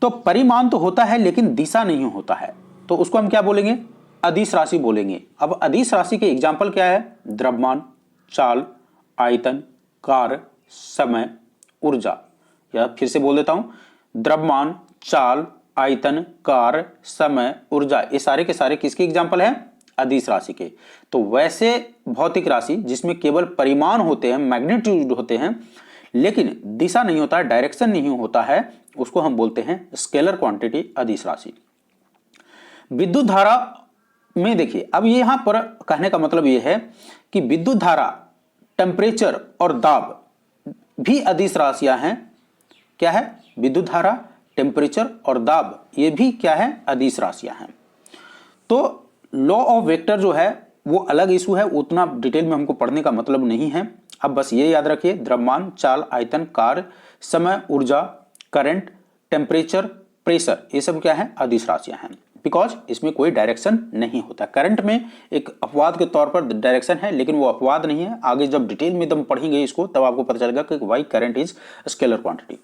तो परिमाण तो होता है लेकिन दिशा नहीं होता है, तो उसको हम क्या बोलेंगे, अदिश राशि बोलेंगे। अब अदिश राशि के एग्जाम्पल क्या है, द्रव्यमान, चाल, आयतन, कार्य, समय, ऊर्जा। या फिर से बोल देता हूं, द्रव्यमान, चाल, आयतन, कार्य, समय, ऊर्जा, ये सारे के सारे किसके एग्जाम्पल हैं, अदिश राशि के। तो वैसे भौतिक राशि जिसमें केवल परिमाण होते हैं, मैग्नीट्यूड होते हैं, लेकिन दिशा नहीं होता है, डायरेक्शन नहीं होता है, उसको हम बोलते हैं स्केलर क्वांटिटी, अदिश राशि। विद्युत धारा में देखिए, अब ये यहां पर कहने का मतलब ये है कि विद्युत धारा, टेम्परेचर और दाब भी अदिश राशियां हैं। क्या है, विद्युत धारा, टेम्परेचर और दाब, ये भी क्या है, अदिश राशियां हैं। तो लॉ ऑफ वेक्टर जो है वो अलग इशू है, उतना डिटेल में हमको पढ़ने का मतलब नहीं है। अब बस ये याद रखिए, द्रव्यमान, चाल, आयतन, कार्य, समय, ऊर्जा, करंट, टेम्परेचर, प्रेशर, ये सब क्या है, अदिश राशियां हैं। बिकॉज इसमें कोई डायरेक्शन नहीं होता। करंट में एक अपवाद के तौर पर डायरेक्शन है, लेकिन वो अपवाद नहीं है। आगे जब डिटेल में एकदम पढ़ेंगे इसको तब आपको पता चलेगा कि why current is scalar quantity.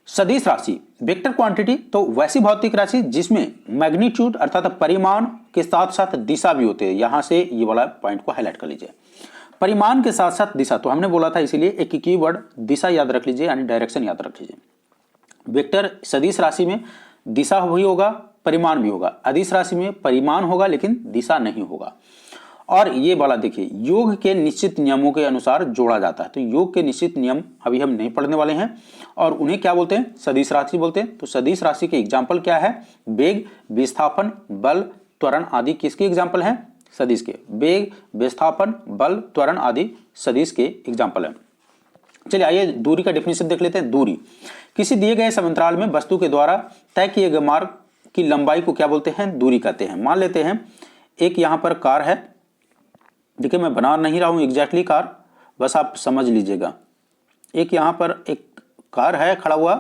सदिश राशि, वेक्टर क्वांटिटी, तो वैसी भौतिक राशि जिसमें मैग्नीट्यूड अर्थात परिमाण के साथ साथ दिशा भी होते हैं। यहां से ये वाला पॉइंट को हाईलाइट कर लीजिए, परिमाण के साथ साथ दिशा। तो हमने बोला था इसीलिए एक कीवर्ड दिशा याद रख लीजिए, यानी डायरेक्शन याद रख लीजिए। वेक्टर सदिश राशि में दिशा भी होगा, परिमाण भी होगा। अदिश राशि में परिमाण होगा लेकिन दिशा नहीं होगा। और ये वाला देखिए, योग के निश्चित नियमों के अनुसार जोड़ा जाता है। तो योग के निश्चित नियम अभी हम नहीं पढ़ने वाले हैं, और उन्हें क्या बोलते हैं, सदिश राशि बोलते हैं। तो सदिश राशि के एग्जाम्पल क्या है, वेग, विस्थापन, बल, त्वरण आदि किसके एग्जाम्पल हैं, सदिश के। वेग, विस्थापन, बल, त्वरण आदि सदिश के एग्जाम्पल हैं। चलिए आइए दूरी का डेफिनेशन देख लेते हैं। दूरी, किसी दिए गए समंतराल में वस्तु के द्वारा तय किए गए मार्ग की लंबाई को क्या बोलते हैं, दूरी कहते हैं। मान लेते हैं एक यहां पर कार है, देखिए मैं बना नहीं रहा हूं एग्जैक्टली कार, बस आप समझ लीजिएगा। एक यहां पर एक कार है खड़ा हुआ,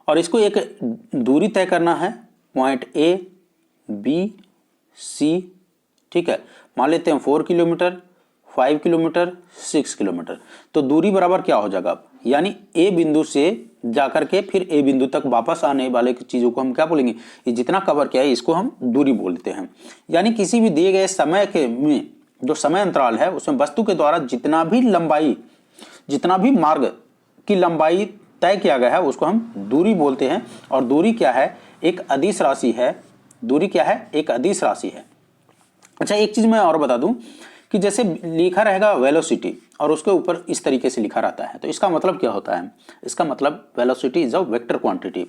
और इसको एक दूरी तय करना है, पॉइंट ए, बी, सी, ठीक है। मान लेते हैं 4 किलोमीटर, 5 किलोमीटर, 6 किलोमीटर। तो दूरी बराबर क्या हो जाएगा, यानी ए बिंदु से जाकर के फिर ए बिंदु तक वापस आने वाले चीजों को हम क्या बोलेंगे, ये जितना कवर किया है इसको हम दूरी बोलते हैं। यानी किसी भी दिए गए समय के में जो समय अंतराल है उसमें वस्तु के द्वारा जितना भी मार्ग की लंबाई तय किया गया है उसको हम दूरी बोलते हैं। और दूरी क्या है, एक अदिश राशि है। दूरी क्या है, एक अदिश राशि है। अच्छा एक चीज मैं और बता दूं कि जैसे लिखा रहेगा वेलोसिटी और उसके ऊपर इस तरीके से लिखा रहता है, तो इसका मतलब क्या होता है, इसका मतलब velocity is a vector quantity.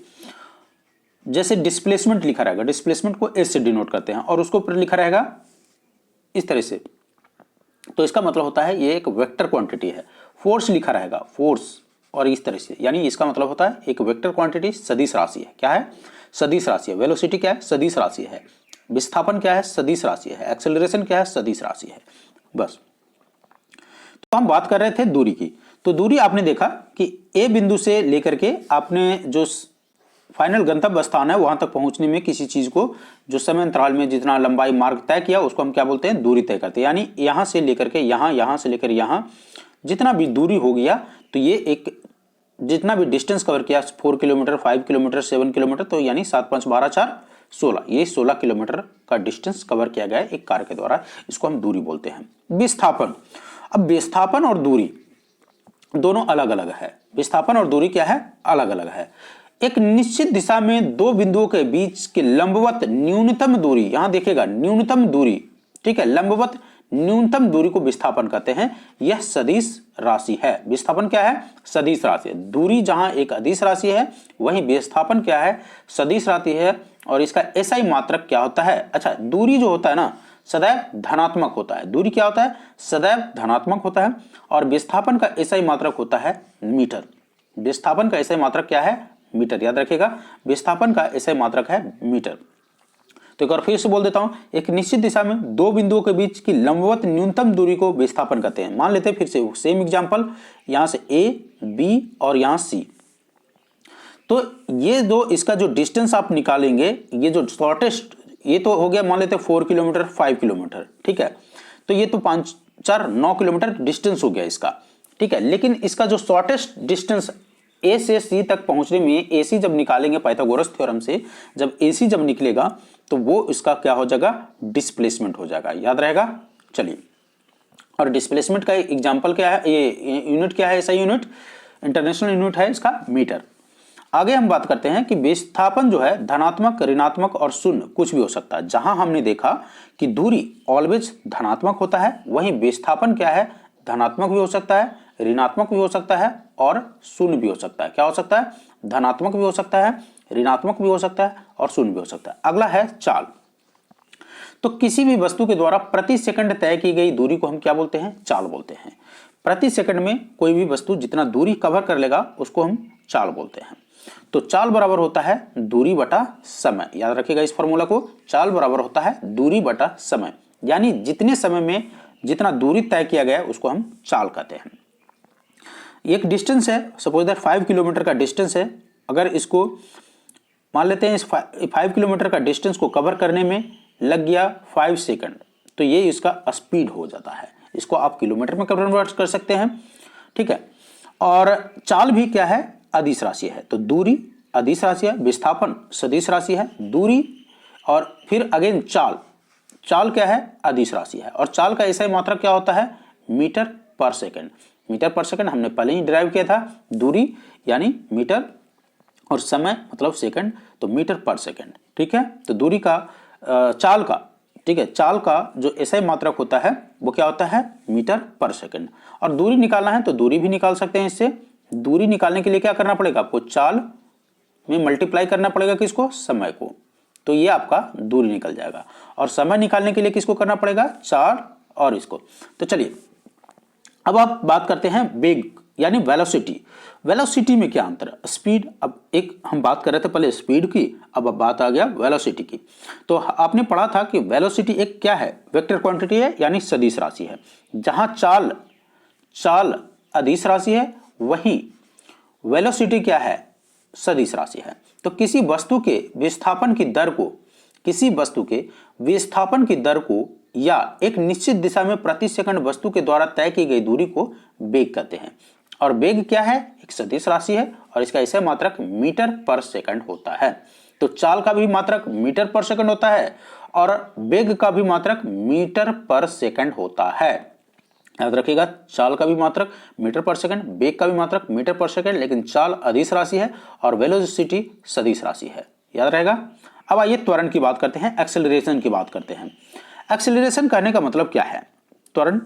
जैसे डिस्प्लेसमेंट लिखा रहेगा, डिस्प्लेसमेंट को एस से डिनोट करते हैं, और उसके ऊपर लिखा रहेगा इस तरह से, तो इसका मतलब होता है ये एक वेक्टर क्वांटिटी है। फोर्स लिखा रहेगा, फोर्स, और इस तरह से, यानी इसका मतलब होता है एक वेक्टर क्वांटिटी सदिश राशि है। क्या है, सदिश राशि है। वेलोसिटी क्या है, सदिश राशि है। विस्थापन क्या है, सदिश राशि है। एक्सेलरेशन क्या है, सदिश राशि है। बस। तो हम बात कर रहे थे दूरी की। तो दूरी आपने देखा कि ए बिंदु से लेकर के आपने जो फाइनल गंतव्य स्थान है वहां तक पहुंचने में किसी चीज को जो समय अंतराल में जितना लंबाई मार्ग तय किया उसको हम क्या बोलते हैं, दूरी तय करते हैं। यानी यहां से लेकर के यहां, यहां से लेकर यहां जितना भी दूरी हो गया, तो ये एक जितना भी डिस्टेंस कवर किया, 4 किलोमीटर, 5 किलोमीटर, 7 किलोमीटर, तो यानी 7, 5, 12, 4, 16, ये 16 किलोमीटर का डिस्टेंस कवर किया गया है एक कार के द्वारा, इसको हम दूरी बोलते हैं। विस्थापन, अब विस्थापन और दूरी दोनों अलग अलग है, विस्थापन और दूरी क्या है, अलग अलग है। एक निश्चित दिशा में दो बिंदुओं के बीच की लंबवत न्यूनतम दूरी, यहां देखिएगा न्यूनतम दूरी, ठीक है, लंबवत न्यूनतम दूरी को विस्थापन कहते हैं। यह सदिश राशि है। विस्थापन क्या है, सदिश राशि है। दूरी जहां एक अदिश राशि है, वहीं विस्थापन क्या है, सदिश राशि है। और इसका एसआई मात्रक क्या होता है, अच्छा दूरी जो होता है ना सदैव धनात्मक होता है। दूरी क्या होता है, सदैव धनात्मक होता है। और विस्थापन का एसआई मात्रक होता है मीटर। विस्थापन का एसआई मात्रक क्या है, मीटर। याद रखिएगा, विस्थापन का एसआई मात्रक है मीटर। तो एक बार फिर से बोल देता हूं, एक निश्चित दिशा में दो बिंदुओं के बीच की लंबवत न्यूनतम दूरी को विस्थापन कहते हैं। मान लेते हैं फिर से सेम एग्जांपल, यहां से ए बी और यहां सी। तो ये जो इसका जो डिस्टेंस आप निकालेंगे, ये जो शॉर्टेस्ट, ये तो हो गया मान लेते हैं 4 किलोमीटर 5 किलोमीटर, ठीक है। तो ये तो 5 4 9 किलोमीटर डिस्टेंस हो गया इसका, ठीक है। लेकिन इसका जो शॉर्टेस्ट डिस्टेंस ए से सी तक पहुंचने में, ए सी जब निकालेंगे पाइथागोरस थ्योरम से, जब ए सी जब निकलेगा तो वो इसका क्या हो जाएगा, डिस्प्लेसमेंट हो जाएगा। याद रहेगा, चलिए। और डिस्प्लेसमेंट का एग्जांपल क्या है, ये यूनिट क्या है, ऐसा यूनिट इंटरनेशनल यूनिट है इसका मीटर। आगे हम बात करते हैं कि विस्थापन जो है धनात्मक, ऋणात्मक और शून्य कुछ भी हो सकता है। जहां हमने देखा कि दूरी ऑलवेज धनात्मक होता है, वहीं विस्थापन क्या है, धनात्मक भी हो सकता है, ऋणात्मक भी हो सकता है और शून्य भी हो सकता है। क्या हो सकता है, धनात्मक भी हो सकता है, ऋणात्मक भी हो सकता है और शून्य भी हो सकता है। अगला है चाल। तो किसी भी वस्तु के द्वारा प्रति सेकंड तय की गई दूरी को हम क्या बोलते हैं, चाल बोलते हैं। प्रति सेकंड में कोई भी वस्तु जितना दूरी कवर कर लेगा उसको हम चाल बोलते हैं। तो चाल बराबर होता है दूरी बटा समय। याद रखिएगा इस फॉर्मूला को, चाल बराबर होता है दूरी बटा समय, यानी जितने समय में जितना दूरी तय किया गया उसको हम चाल कहते हैं। एक डिस्टेंस है, सपोज दैट 5 किलोमीटर का डिस्टेंस है। अगर इसको मान लेते हैं, इस 5 किलोमीटर का डिस्टेंस को कवर करने में लग गया 5 सेकंड, तो ये इसका स्पीड हो जाता है। इसको आप किलोमीटर में कन्वर्ट कर सकते हैं, ठीक है। और चाल भी क्या है, अदिश राशि है। तो दूरी अदिश राशि है, विस्थापन सदिश राशि है, दूरी और फिर अगेन चाल, चाल क्या है, अदिश राशि है। और चाल का ऐसा मात्रक क्या होता है, metre per second. Metre per second हमने पहले ही ड्राइव किया था। दूरी यानी मीटर और समय मतलब सेकंड, तो मीटर पर सेकंड, ठीक है। तो दूरी का चाल का, ठीक है, चाल का जो एसआई मात्रक होता है वो क्या होता है, मीटर पर सेकंड। और दूरी निकालना है तो दूरी भी निकाल सकते हैं इससे। दूरी निकालने के लिए क्या करना पड़ेगा, आपको चाल में मल्टीप्लाई करना पड़ेगा किसको, समय को, तो ये आपका दूरी निकल जाएगा। और समय निकालने के लिए किसको करना पड़ेगा, चाल और इसको। तो चलिए अब आप बात करते हैं वेग यानी वेलोसिटी। वेलोसिटी में क्या अंतर है, स्पीड। अब एक हम बात कर रहे थे पहले स्पीड की, अब बात आ गया वेलोसिटी की। तो आपने पढ़ा था कि वेलोसिटी एक क्या है, वेक्टर क्वांटिटी है यानी सदिश राशि है। जहां चाल चाल अदिश राशि है, वहीं वेलोसिटी क्या है, सदिश राशि है। तो किसी वस्तु के विस्थापन की दर को, किसी वस्तु के विस्थापन की दर को या एक निश्चित दिशा में प्रति सेकंड वस्तु के द्वारा तय की गई दूरी को वेग कहते हैं। और वेग क्या है, एक सदिश राशि है और इसका ऐसा मात्रक मीटर पर सेकंड होता है। तो चाल का भी मात्रक मीटर पर सेकंड होता है और वेग का भी मात्रक मीटर पर सेकंड होता है। याद रखिएगा, चाल का भी मात्रक मीटर पर सेकंड, वेग का भी मात्रक मीटर पर सेकंड, लेकिन चाल अदिश राशि है और वेलोसिटी सदिश राशि है। याद रहेगा। अब आइए त्वरण की बात करते हैं, एक्सेलरेशन की बात करते हैं। एक्सेलरेशन कहने का मतलब क्या है, त्वरण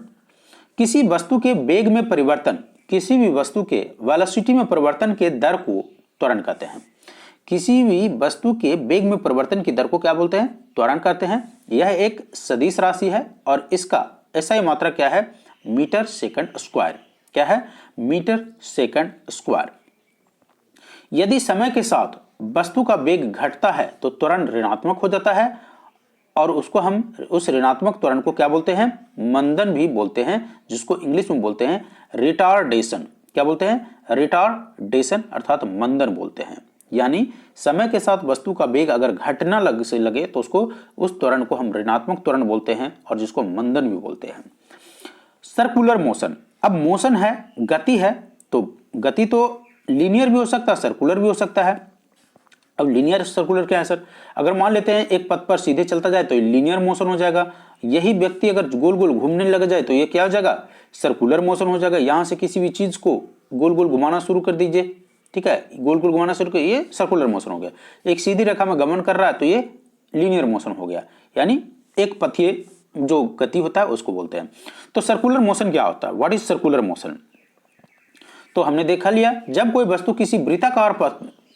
किसी वस्तु के वेग में परिवर्तन, किसी भी वस्तु के वेलोसिटी में परिवर्तन के दर को त्वरण कहते हैं। किसी भी वस्तु के वेग में परिवर्तन की दर को क्या बोलते हैं, त्वरण कहते हैं। यह एक सदिश राशि है और इसका ऐसा मात्रा क्या है, मीटर सेकंड स्क्वायर। क्या है, मीटर सेकंड स्क्वायर। यदि समय के साथ वस्तु का वेग घटता है तो त्वरण ऋणात्मक हो जाता है और उसको हम उस ऋणात्मक त्वरण को क्या बोलते हैं, मंदन भी बोलते हैं, जिसको इंग्लिश में बोलते हैं रिटार्डेशन। क्या बोलते हैं, रिटार्डेशन अर्थात मंदन बोलते हैं। यानी समय के साथ वस्तु का वेग अगर घटना लगे तो उसको, उस त्वरण को हम ऋणात्मक त्वरण बोलते हैं और जिसको मंदन भी बोलते हैं। सर्कुलर मोशन, अब मोशन है, गति है, तो गति तो लीनियर भी हो सकता है, सर्कुलर भी हो सकता है। अब लीनियर सर्कुलर क्या है सर, अगर मान लेते हैं एक पथ पर सीधे चलता जाए तो लीनियर मोशन हो जाएगा, यही व्यक्ति अगर गोल गोल घूमने लग जाए तो ये क्या हो जाएगा, सर्कुलर मोशन हो जाएगा। यहां से किसी भी चीज को गोल गोल घुमाना शुरू कर दीजिए, ठीक है, गोल गोल घुमाना शुरू कर, ये सर्कुलर मोशन हो गया। एक सीधी रेखा में गमन कर रहा है तो ये लीनियर मोशन हो गया, यानी एक पथीय जो गति होता है उसको बोलते हैं। तो सर्कुलर मोशन क्या होता है, व्हाट इज सर्कुलर मोशन? तो हमने देखा लिया, जब कोई वस्तु किसी वृत्ताकार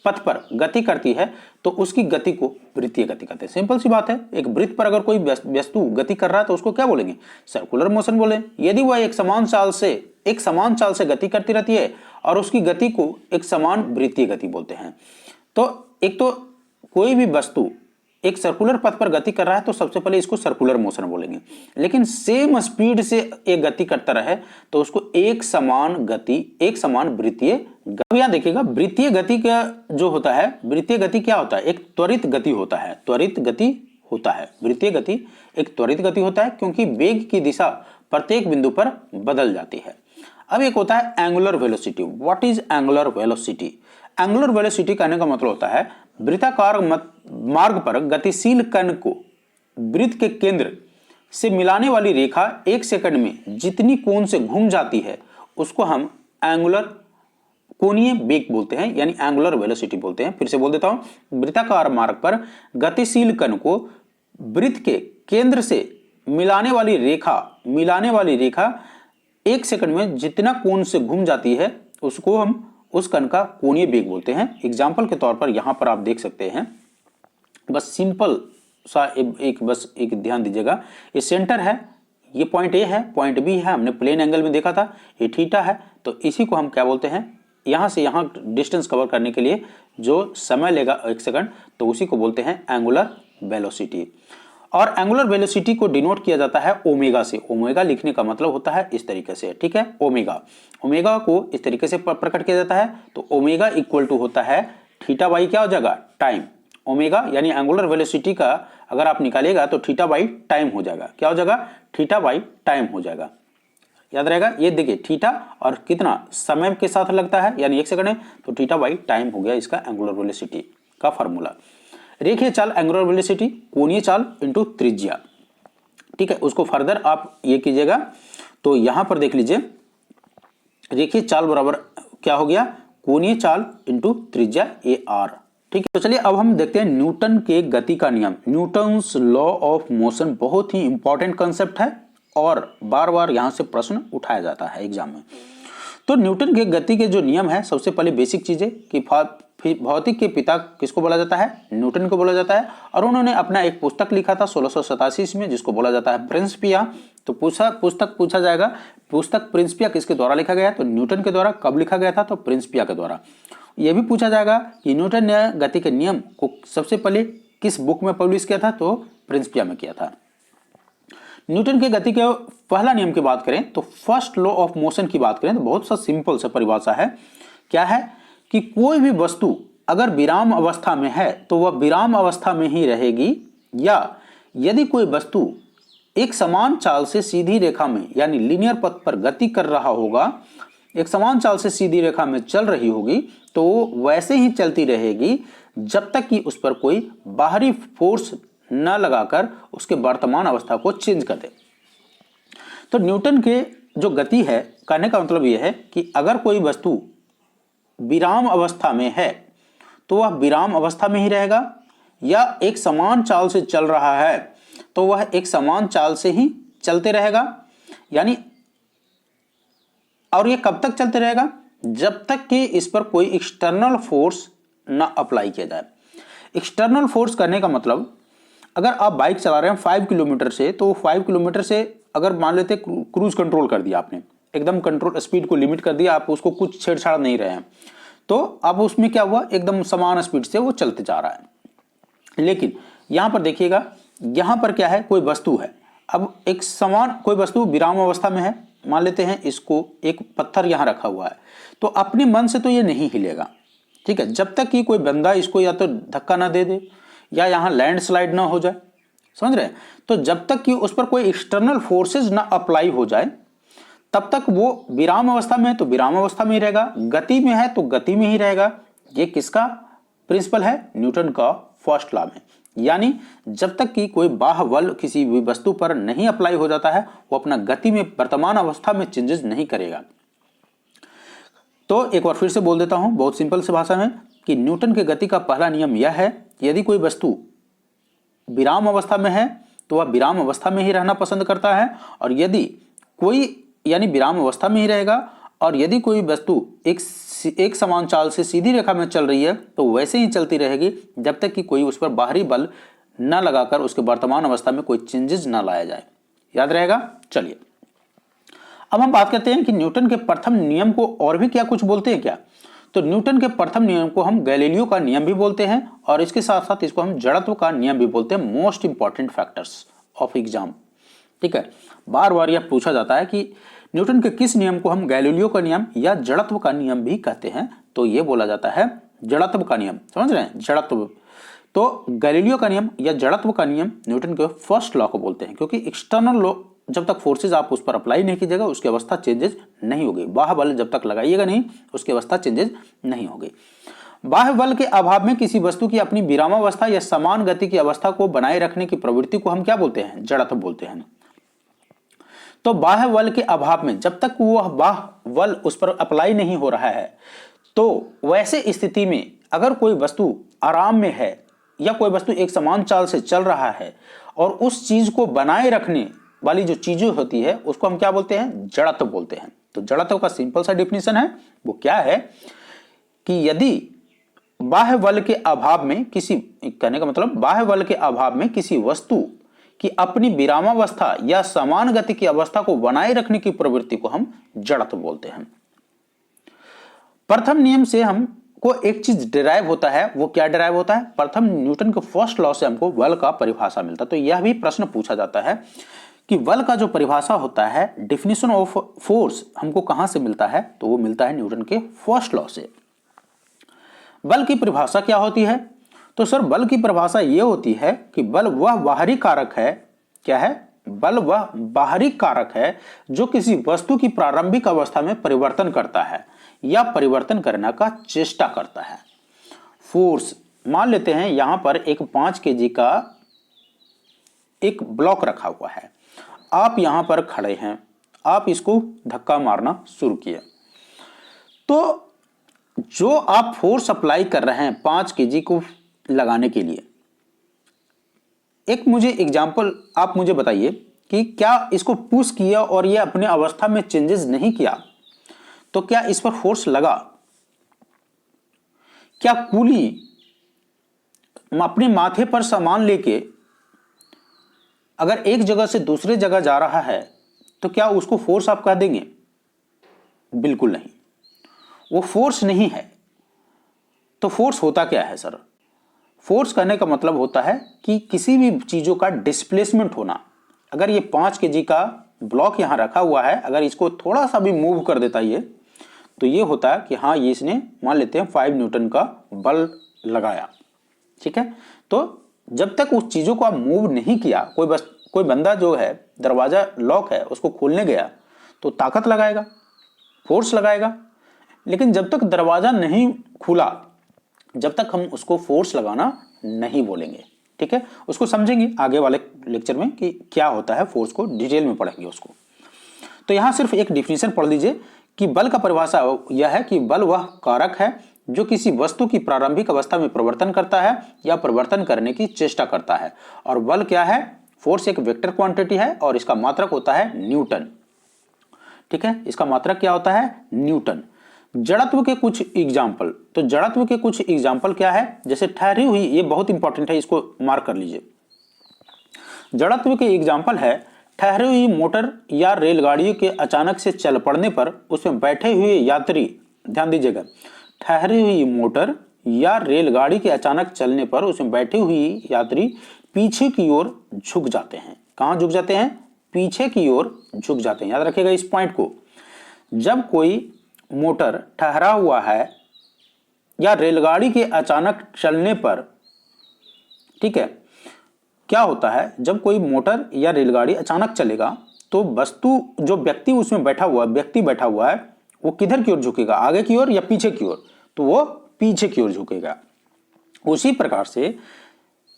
पथ पर गति करती है तो उसकी गति को वृत्तीय गति कहते हैं। सिंपल सी बात है, एक वृत्त पर अगर कोई वस्तु गति कर रहा है तो उसको क्या बोलेंगे, सर्कुलर मोशन बोले। यदि वह एक समान चाल से गति करती रहती है और उसकी गति को एक समान वृत्तीय गति बोलते हैं। तो एक तो कोई भी वस्तु एक सर्कुलर पथ पर गति कर रहा है तो सबसे पहले इसको सर्कुलर मोशन बोलेंगे, लेकिन सेम स्पीड से एक गति करता रहे तो उसको एक समान गति, एक समान वृत्तीय। अब यहां देखिएगा, वृत्तीय गति का जो होता है, वृत्तीय गति क्या होता है, एक त्वरित गति होता है, त्वरित गति होता है। वृत्तीय गति एक त्वरित गति होता है क्योंकि वेग की दिशा प्रत्येक बिंदु पर बदल जाती है। अब एक होता है angular velocity. What is angular velocity? Angular velocity कहने का मतलब होता है वृत्ताकार मार्ग पर गतिशील कण को वृत्त के केंद्र से मिलाने वाली रेखा एक सेकंड में जितनी कोण से घूम जाती है उसको हम एंगुलर कोणीय वेग बोलते हैं, यानी एंगुलर वेलोसिटी बोलते हैं। फिर से बोल देता हूं, वृत्ताकार मार्ग पर गतिशील कण को वृत्त के केंद्र से मिलाने वाली रेखा एक सेकंड में जितना कोण से घूम जाती है उसको हम उस कण का कोणीय वेग बोलते हैं। एग्जाम्पल के तौर पर यहां पर आप देख सकते हैं, बस सिंपल सा एक ध्यान दीजिएगा, ये सेंटर है, ये पॉइंट ए है, पॉइंट बी है, हमने प्लेन एंगल में देखा था, ये थीटा है। तो इसी को हम क्या बोलते हैं, यहां से यहां डिस्टेंस कवर करने के लिए जो समय लेगा एक सेकंड, तो उसी को बोलते हैं एंगुलर वेलोसिटी। और एंगुलर वेलोसिटी को डिनोट किया जाता है ओमेगा से। ओमेगा लिखने का मतलब होता है इस तरीके से, ठीक है, ओमेगा को इस तरीके से प्रकट किया जाता है। तो ओमेगा इक्वल टू होता है थीटा बाई क्या हो जाएगा, टाइम। ओमेगा यानी एंगुलर वेलोसिटी का अगर आप निकालिएगा तो थीटा बाई टाइम हो जाएगा। क्या हो जाएगा, थीटा बाई टाइम हो जाएगा, याद रहेगा। ये देखिए थीटा और कितना समय के साथ लगता है, यानी एक सेकंड है, तो थीटा बाई टाइम हो गया इसका एंगुलर वेलोसिटी का फॉर्मूला। रेखीय चाल एंगुलर वेलोसिटी, कोणीय चाल इंटू त्रिज्या, ठीक है। उसको फर्दर आप ये कीजिएगा तो यहां पर देख लीजिए, रेखीय चाल बराबर क्या हो गया, कोणीय चाल इंटू त्रिज्या ए आर, ठीक है। तो चलिए अब हम देखते हैं न्यूटन के गति का नियम, न्यूटन्स लॉ ऑफ मोशन। बहुत ही इंपॉर्टेंट कंसेप्ट है और बार बार यहां से प्रश्न उठाया जाता है एग्जाम में। तो न्यूटन के गति के जो नियम है, सबसे पहले बेसिक चीजें कि भौतिक के पिता किसको बोला जाता है, न्यूटन को बोला जाता है। और उन्होंने अपना एक पुस्तक लिखा था 1687 में जिसको बोला जाता है प्रिंसिपिया। तो पुस्तक पूछा जाएगा, पुस्तक प्रिंसिपिया किसके द्वारा लिखा गया, तो न्यूटन के द्वारा। कब लिखा गया था, तो प्रिंसिपिया के द्वारा। यह भी पूछा जाएगा कि न्यूटन ने गति के नियम को सबसे पहले किस बुक में पब्लिश किया था, तो प्रिंसिपिया में किया था। न्यूटन के गति के पहला नियम की बात करें तो फर्स्ट लॉ ऑफ मोशन की बात करें तो बहुत सा सिंपल सा परिभाषा है। क्या है कि कोई भी वस्तु अगर विराम अवस्था में है तो वह विराम अवस्था में ही रहेगी, या यदि कोई वस्तु एक समान चाल से सीधी रेखा में यानी लीनियर पथ पर गति कर रहा होगा, एक समान चाल से सीधी रेखा में चल रही होगी, तो वैसे ही चलती रहेगी जब तक कि उस पर कोई बाहरी फोर्स न लगाकर उसके वर्तमान अवस्था को चेंज कर दे। तो न्यूटन के जो गति है, कहने का मतलब यह है कि अगर कोई वस्तु विराम अवस्था में है तो वह विराम अवस्था में ही रहेगा, या एक समान चाल से चल रहा है तो वह एक समान चाल से ही चलते रहेगा। यानी और यह कब तक चलते रहेगा, जब तक कि इस पर कोई एक्सटर्नल फोर्स ना अप्लाई किया जाए। एक्सटर्नल फोर्स करने का मतलब, अगर आप बाइक चला रहे हैं 5 किलोमीटर से, तो 5 किलोमीटर से अगर मान लेते क्रूज कंट्रोल कर दिया आपने, एकदम कंट्रोल स्पीड को लिमिट कर दिया, आप उसको कुछ छेड़छाड़ नहीं रहे हैं, तो अब उसमें क्या हुआ, एकदम समान स्पीड से वो चलते जा रहा है। लेकिन यहां पर देखिएगा, यहां पर क्या है, कोई वस्तु है, अब एक समान कोई वस्तु विराम अवस्था में है, मान लेते हैं इसको, एक पत्थर यहां रखा हुआ है, तो अपने मन से तो ये नहीं हिलेगा, ठीक है, जब तक कि कोई बंदा इसको या तो धक्का ना दे दे या यहां लैंडस्लाइड ना हो जाए, समझ रहे हैं। तो जब तक कि उस पर कोई एक्सटर्नल फोर्सेज ना अप्लाई हो जाए तब तक वो विराम अवस्था में है तो विराम अवस्था में ही रहेगा, गति में है तो गति में ही रहेगा। ये किसका प्रिंसिपल है, न्यूटन का फर्स्ट लॉ में। यानी जब तक कि कोई बाह्य बल किसी भी वस्तु पर नहीं अप्लाई हो जाता है वो अपना गति में वर्तमान अवस्था में चेंजेस नहीं करेगा। तो एक बार फिर से बोल देता हूं बहुत सिंपल से भाषा में कि न्यूटन के गति का पहला नियम यह है, यदि कोई वस्तु विराम अवस्था में है तो वह विराम अवस्था में ही रहना पसंद करता है, और यदि कोई यानी विराम अवस्था में ही रहेगा, और यदि कोई वस्तु एक समान चाल से सीधी रेखा में चल रही है तो वैसे ही चलती रहेगी जब तक कि कोई उस पर बाहरी बल न लगाकर उसके वर्तमान अवस्था में कोई चेंजेस न लाया जाए। याद रहेगा। चलिए अब हम बात करते हैं कि न्यूटन के प्रथम नियम को और भी क्या कुछ बोलते हैं क्या। तो न्यूटन के प्रथम नियम को हम गैलीलियो का नियम भी बोलते हैं, और इसके साथ साथ इसको हम जड़त्व का नियम भी बोलते हैं। Most important factors of exam. ठीक है, बार बार यह पूछा जाता है कि न्यूटन के किस नियम को हम गैलीलियो का नियम या जड़त्व का नियम भी कहते हैं। तो यह बोला जाता है जड़त्व का नियम। समझ रहे हैं, जड़त्व। तो गैलीलियो का नियम या जड़त्व का नियम न्यूटन के फर्स्ट लॉ को बोलते हैं, क्योंकि एक्सटर्नल लॉ जब तक फोर्सेज आप उस पर अप्लाई नहीं कीजिएगा उसकी अवस्था चेंजेस नहीं होगी। बाह्य बल जब तक लगाइएगा नहीं उसकी अवस्था चेंजेस नहीं होगी। बाह्य बल के अभाव में किसी वस्तु की अपनी विरामावस्था या समान गति की अवस्था को बनाए रखने की प्रवृत्ति को हम क्या बोलते हैं, जड़त्व बोलते हैं। तो बाह्य बल के अभाव में जब तक वह बाह्य बल उस पर अप्लाई नहीं हो रहा है तो वैसे स्थिति में अगर कोई वस्तु आराम में है या कोई वस्तु एक समान चाल से चल रहा है और उस चीज को बनाए रखने वाली जो चीजें होती है उसको हम क्या बोलते हैं, जड़त्व बोलते हैं। तो जड़त्व का सिंपल सा डिफिनीशन है, वो क्या है कि यदि बाह्य बल के अभाव में किसी, कहने का मतलब बाह्य बल के अभाव में किसी वस्तु की अपनी विरामावस्था या समान गति की अवस्था को बनाए रखने की प्रवृत्ति को हम जड़त्व बोलते हैं। प्रथम नियम से हमको एक चीज डिराइव होता है, वो क्या डिराइव होता है, प्रथम न्यूटन के फर्स्ट लॉ से हमको बल का परिभाषा मिलता है। तो यह भी प्रश्न पूछा जाता है कि बल का जो परिभाषा होता है, डेफिनेशन ऑफ फोर्स हमको कहां से मिलता है, तो वो मिलता है न्यूटन के फर्स्ट लॉ से। बल की परिभाषा क्या होती है, तो सर बल की परिभाषा ये होती है कि बल वह बाहरी कारक है, क्या है, बल वह बाहरी कारक है जो किसी वस्तु की प्रारंभिक अवस्था में परिवर्तन करता है या परिवर्तन करने का चेष्टा करता है। फोर्स, मान लेते हैं यहां पर एक 5 kg का एक ब्लॉक रखा हुआ है, आप यहां पर खड़े हैं, आप इसको धक्का मारना शुरू किए, तो जो आप फोर्स अप्लाई कर रहे हैं 5 kg को लगाने के लिए, एक मुझे एग्जांपल आप मुझे बताइए कि क्या इसको पुश किया और ये अपने अवस्था में चेंजेस नहीं किया तो क्या इस पर फोर्स लगा? क्या कूली अपने माथे पर सामान लेके अगर एक जगह से दूसरे जगह जा रहा है तो क्या उसको फोर्स आप कह देंगे? बिल्कुल नहीं, वो फोर्स नहीं है। तो फोर्स होता क्या है सर? फोर्स कहने का मतलब होता है कि किसी भी चीजों का डिस्प्लेसमेंट होना। अगर ये 5 kg का ब्लॉक यहां रखा हुआ है, अगर इसको थोड़ा सा भी मूव कर देता ये, तो ये होता है कि हाँ ये इसने मान लेते हैं 5 न्यूटन का बल लगाया। ठीक है, तो जब तक उस चीजों को आप मूव नहीं किया, कोई बंदा जो है दरवाजा लॉक है उसको खोलने गया तो ताकत लगाएगा, फोर्स लगाएगा, लेकिन जब तक दरवाजा नहीं खुला जब तक हम उसको फोर्स लगाना नहीं बोलेंगे। ठीक है, उसको समझेंगे आगे वाले लेक्चर में कि क्या होता है, फोर्स को डिटेल में पढ़ेंगे उसको। तो यहां सिर्फ एक डिफिनेशन पढ़ लीजिए कि बल का परिभाषा यह है कि बल वह कारक है जो किसी वस्तु की प्रारंभिक अवस्था में परिवर्तन करता है या परिवर्तन करने की चेष्टा करता है। और बल क्या है? फोर्स एक वेक्टर क्वांटिटी है और इसका मात्रक होता है न्यूटन। ठीक है, इसका मात्रक क्या होता है? न्यूटन। जड़त्व के कुछ एग्जाम्पल, तो जड़त्व के कुछ एग्जाम्पल क्या है? जैसे ठहरी हुई, ये बहुत इंपॉर्टेंट है, इसको मार्क कर लीजिए। जड़त्व के एग्जाम्पल है ठहरी हुई मोटर या रेलगाड़ियों के अचानक से चल पड़ने पर उसमें बैठे हुए यात्री, ध्यान दीजिएगा, ठहरी हुई मोटर या रेलगाड़ी के अचानक चलने पर उसमें बैठे हुए यात्री पीछे की ओर झुक जाते हैं। कहां झुक जाते हैं? पीछे की ओर झुक जाते हैं। याद रखिएगा इस पॉइंट को। जब कोई मोटर ठहरा हुआ है या रेलगाड़ी के अचानक चलने पर, ठीक है, क्या होता है जब कोई मोटर या रेलगाड़ी अचानक चलेगा तो वस्तु, जो व्यक्ति उसमें बैठा हुआ है वो किधर की ओर झुकेगा? आगे की ओर या पीछे की ओर? तो वो पीछे की ओर झुकेगा। उसी प्रकार से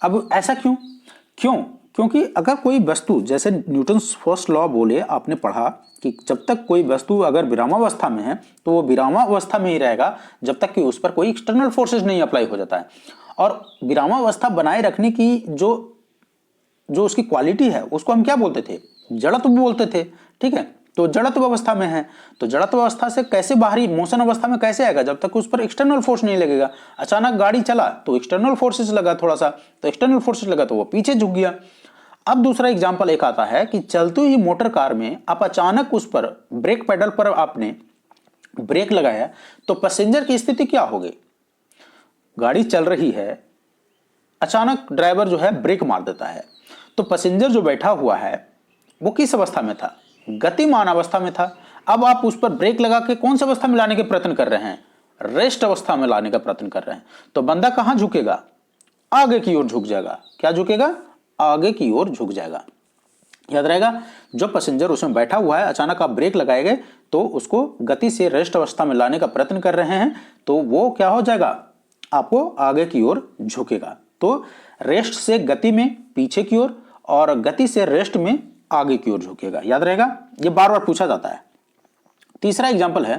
अब ऐसा क्यों? क्योंकि अगर कोई वस्तु, जैसे न्यूटन फर्स्ट लॉ बोले, आपने पढ़ा कि जब तक कोई वस्तु अगर विरामावस्था में है तो वो विरामावस्था में ही रहेगा जब तक कि उस पर कोई एक्सटर्नल फोर्सेस नहीं अप्लाई हो जाता है। और विरामावस्था बनाए रखने की जो उसकी क्वालिटी है उसको हम क्या बोलते थे? जड़त्व बोलते थे। ठीक है, तो जड़त्व अवस्था में है, तो जड़त्व अवस्था से कैसे बाहरी मोशन अवस्था में कैसे आएगा? जब तक उस पर एक्सटर्नल फोर्स नहीं लगेगा। अचानक गाड़ी चला तो एक्सटर्नल फोर्सेस लगा थोड़ा सा, तो एक्सटर्नल फोर्सेस लगा तो वो पीछे झुक गया। अब दूसरा एग्जांपल एक आता है कि चलती हुई मोटर कार में आप अचानक उस पर ब्रेक पेडल पर आपने ब्रेक लगाया तो पैसेंजर की स्थिति क्या होगी? गाड़ी चल रही है, अचानक ड्राइवर जो है ब्रेक मार देता है, तो पैसेंजर जो बैठा हुआ है वो किस अवस्था में था? गतिमान अवस्था में था। अब आप उस पर ब्रेक लगा के कौन सी अवस्था में लाने के प्रयत्न कर रहे हैं? रेस्ट अवस्था में लाने का प्रयत्न कर रहे हैं। तो बंदा कहां झुकेगा? आगे की ओर झुक जाएगा। क्या झुकेगा? आगे की ओर झुक जाएगा। याद रहेगा, जो पैसेंजर उसमें बैठा हुआ है, अचानक आप ब्रेक लगाएंगे तो उसको गति से रेस्ट अवस्था में लाने का प्रयत्न कर रहे हैं, तो वो क्या हो जाएगा? आपको आगे की ओर झुकेगा। तो रेस्ट से गति में पीछे की ओर और गति से रेस्ट में आगे की ओर झुकेगा। याद रहेगा, ये बार बार पूछा जाता है। तीसरा एग्जांपल है,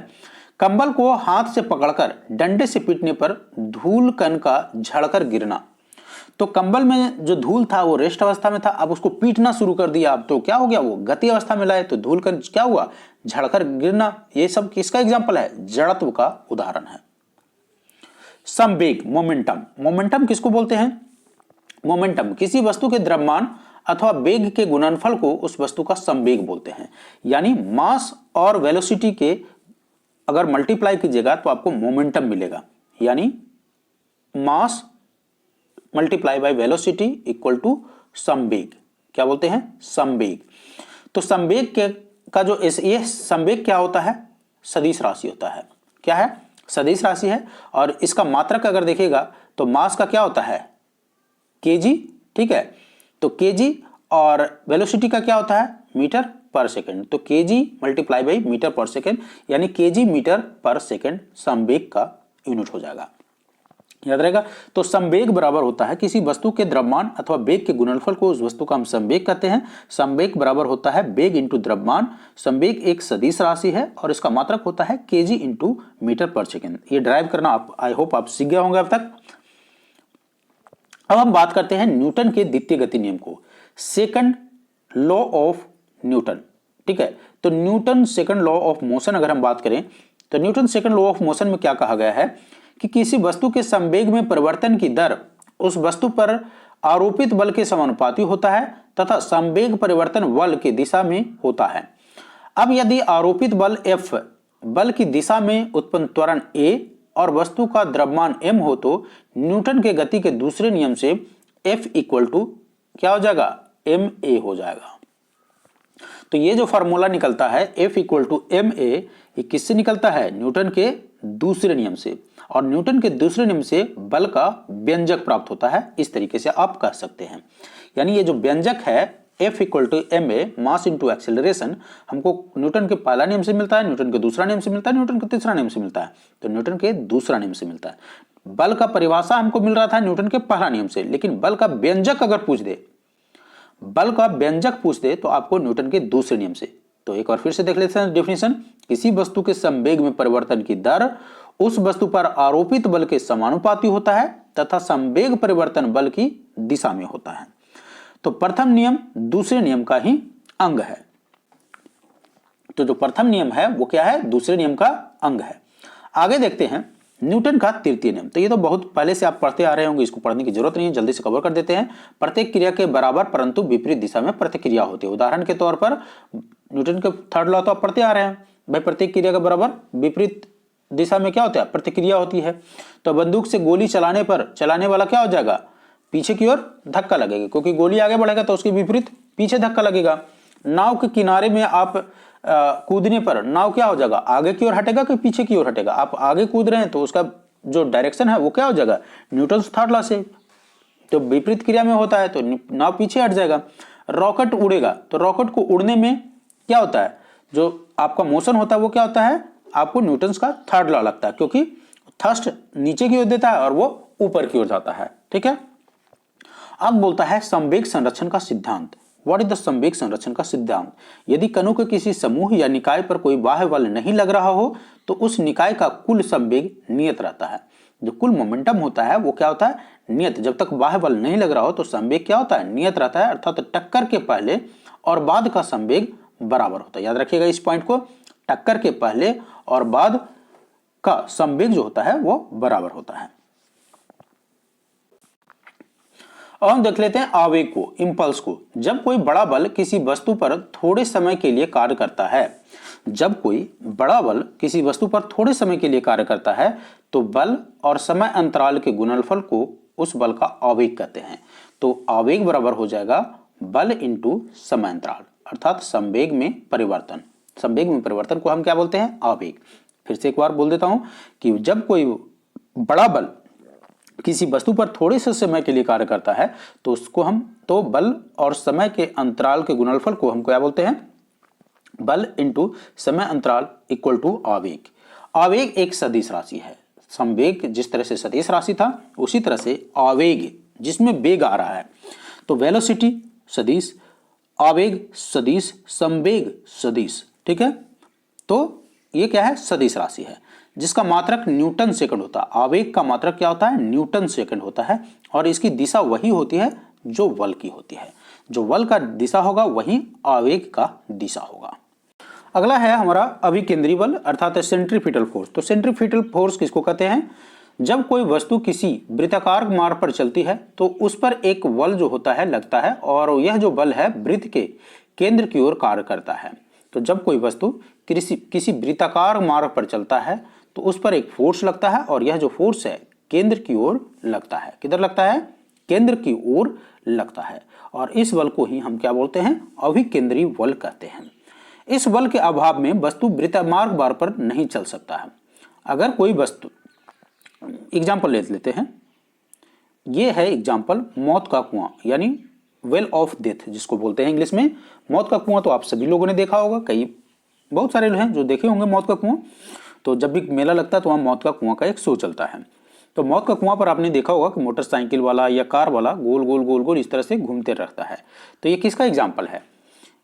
कंबल को हाथ से पकड़कर डंडे से पीटने पर धूल कण का झड़कर गिरना। तो कंबल में जो धूल था वो रेस्ट अवस्था में था, अब उसको पीटना शुरू कर दिया, अब तो क्या हो गया? वो गति अवस्था में लाए तो धूल कण क्या हुआ? झड़कर गिरना। ये सब किसका एग्जांपल है? जड़त्व का उदाहरण है। संवेग, मोमेंटम। मोमेंटम किसको बोलते हैं? मोमेंटम किसी वस्तु के द्रव्यमान अथवा वेग के गुणनफल को उस वस्तु का संवेग बोलते हैं। यानी मास और वेलोसिटी के अगर मल्टीप्लाई कीजिएगा तो आपको मोमेंटम मिलेगा। यानी mass multiply by velocity equal to संवेग। क्या बोलते हैं? संवेग। तो संवेग के का जो ये संवेग क्या होता है? सदिश राशि होता है। क्या है? सदिश राशि है। और इसका मात्रक अगर देखिएगा तो मास का क्या होता है? केजी। ठीक है, तो केजी और वेलोसिटी का क्या होता है? Metre per second. तो KG multiply by metre per second, यानी केजी मीटर पर सेकंड संवेग का यूनिट हो जाएगा। याद रहेगा, तो संवेग बराबर होता है किसी वस्तु के द्रव्यमान अथवा वेग के गुणनफल को उस वस्तु का हम संवेग कहते हैं। संवेग बराबर होता है वेग इंटू द्रव्यमान। संवेग एक सदिश राशि है और इसका मात्रक होता है KG into metre per second. ये ड्राइव करना आप आई होप आप सीख गए होंगे अब तक। अब हम बात करते हैं न्यूटन के द्वितीय गति नियम को, सेकंड लॉ ऑफ न्यूटन। ठीक है, तो Newton second law of motion अगर हम बात करें तो Newton second law of motion में क्या कहा गया है कि किसी वस्तु के संवेग में परिवर्तन की दर उस वस्तु पर आरोपित बल के समानुपाती होता है तथा संवेग परिवर्तन बल की दिशा में होता है। अब यदि आरोपित बल F बल की दिशा में उत्पन्न त्वरण A और वस्तु का द्रव्यमान m हो तो न्यूटन के गति के दूसरे नियम से F इक्वल टू क्या हो जाएगा? ma हो जाएगा। तो ये जो फॉर्मूला निकलता है F इक्वल टू ma, ये किससे निकलता है? न्यूटन के दूसरे नियम से। और न्यूटन के दूसरे नियम से बल का व्यंजक प्राप्त होता है, इस तरीके से आप कह सकते हैं। यानी ये जो व्यंजक है F equal to ma mass into acceleration, हमको न्यूटन के पहला नियम से मिलता है, न्यूटन के दूसरा नियम से मिलता है, न्यूटन के तीसरा नियम से मिलता है, तो न्यूटन के दूसरा नियम से मिलता है। बल का परिभाषा हमको मिल रहा था न्यूटन के पहला नियम से, लेकिन बल का व्यंजक अगर पूछ दे, बल का व्यंजक पूछ दे तो आपको न्यूटन के दूसरे नियम से। तो एक बार फिर से देख लेते हैं डेफिनेशन। किसी वस्तु के संवेग में परिवर्तन की दर उस वस्तु पर आरोपित बल के समानुपाती होता है तथा संवेग परिवर्तन बल की दिशा में होता है। तो प्रथम नियम दूसरे नियम का ही अंग है। तो जो प्रथम नियम है वो क्या है? दूसरे नियम का अंग है। आगे देखते हैं न्यूटन का तृतीय नियम। तो ये तो बहुत पहले से आप पढ़ते आ रहे होंगे, इसको पढ़ने की जरूरत नहीं है, जल्दी से कवर कर देते हैं। प्रत्येक क्रिया के बराबर परंतु विपरीत दिशा में प्रतिक्रिया होती है। उदाहरण के तौर पर न्यूटन के थर्ड लॉ तो आप पढ़ते आ रहे हैं भाई, प्रत्येक क्रिया के बराबर विपरीत दिशा में क्या होता है? प्रतिक्रिया होती है। तो बंदूक से गोली चलाने पर चलाने वाला क्या हो जाएगा? पीछे की ओर धक्का लगेगा, क्योंकि गोली आगे बढ़ेगा तो उसके विपरीत पीछे धक्का लगेगा। नाव के किनारे में आप कूदने पर नाव क्या हो जाएगा? आगे की ओर हटेगा कि पीछे की ओर हटेगा? आप आगे कूद रहे हैं तो उसका जो डायरेक्शन है वो क्या हो जाएगा? न्यूटन थर्ड लॉ से तो विपरीत क्रिया में होता है तो नाव पीछे हट जाएगा। रॉकेट उड़ेगा तो रॉकेट को उड़ने में क्या होता है? जो आपका मोशन होता है वो क्या होता है? आपको न्यूटन का थर्ड लॉ लगता है, क्योंकि थर्स्ट नीचे की ओर देता है और वो ऊपर की ओर जाता है। ठीक है, अब बोलता है संवेग संरक्षण का सिद्धांत। व्हाट इज द संवेग संरक्षण का सिद्धांत? यदि कणों के किसी समूह या निकाय पर कोई बाह्य बल नहीं लग रहा हो तो उस निकाय का कुल संवेग नियत रहता है। जो कुल मोमेंटम होता है वो क्या होता है? नियत। जब तक बाह्य बल नहीं लग रहा हो तो संवेग क्या होता है? नियत रहता है, अर्थात टक्कर के पहले और बाद का संवेग बराबर होता है। याद रखिएगा इस पॉइंट को, टक्कर के पहले और बाद का संवेग जो होता है वो बराबर होता है। और हम देख लेते हैं आवेग को, इंपल्स को। जब कोई बड़ा बल किसी वस्तु पर थोड़े समय के लिए कार्य करता है, जब कोई बड़ा बल किसी वस्तु पर थोड़े समय के लिए कार्य करता है तो बल और समय अंतराल के गुणनफल को उस बल का आवेग कहते हैं। तो आवेग बराबर हो जाएगा बल इंटू समय अंतराल, अर्थात संवेग में परिवर्तन। संवेग में परिवर्तन को हम क्या बोलते हैं? आवेग। फिर से एक बार बोल देता हूं कि जब कोई बड़ा बल किसी वस्तु पर थोड़े से समय के लिए कार्य करता है तो उसको हम तो बल और समय के अंतराल के गुणनफल को हम क्या बोलते हैं? बल इंटू समय अंतराल इक्वल टू आवेग। आवेग एक सदिश राशि है। संवेग जिस तरह से सदिश राशि था उसी तरह से आवेग जिसमें वेग आ रहा है, तो वेलोसिटी सदिश, आवेग सदिश, संवेग सदिश। ठीक है, तो ये क्या है? सदिश राशि है जिसका मात्रक न्यूटन सेकंड होता है। आवेग का मात्रक क्या होता है? न्यूटन सेकंड होता है और इसकी दिशा वही होती है जो बल की होती है। जो बल का दिशा होगा वही आवेग का दिशा होगा। अगला है हमारा अभिकेंद्री बल अर्थात सेंट्रीपिटल फोर्स। तो सेंट्रीपिटल फोर्स किसको कहते हैं? जब कोई वस्तु किसी वृत्ताकार मार्ग पर चलती है तो उस पर एक बल जो होता है लगता है और यह जो बल है वृत्त के केंद्र की ओर कार्य करता है। तो जब कोई वस्तु किसी वृत्ताकार मार्ग पर चलता है तो उस पर एक फोर्स लगता है और यह जो फोर्स है केंद्र की ओर लगता है। किधर लगता है? केंद्र की ओर लगता है और इस बल को ही हम क्या बोलते हैं? अभिकेंद्री बल कहते हैं। इस बल के अभाव में वस्तु वृत्तमार्ग मार्ग पर नहीं चल सकता है। अगर कोई वस्तु, एग्जाम्पल ले लेते हैं, ये है एग्जाम्पल मौत का कुआं यानी वेल ऑफ डेथ जिसको बोलते हैं इंग्लिश में। मौत का कुआं तो आप सभी लोगों ने देखा होगा, बहुत सारे लोग हैं जो देखे होंगे मौत का कुआं। तो जब भी मेला लगता है तो वहाँ मौत का कुआं का एक शो चलता है। तो मौत का कुआं पर आपने देखा होगा कि मोटरसाइकिल वाला या कार वाला गोल गोल गोल गोल इस तरह से घूमते रहता है। तो ये किसका एग्जाम्पल है?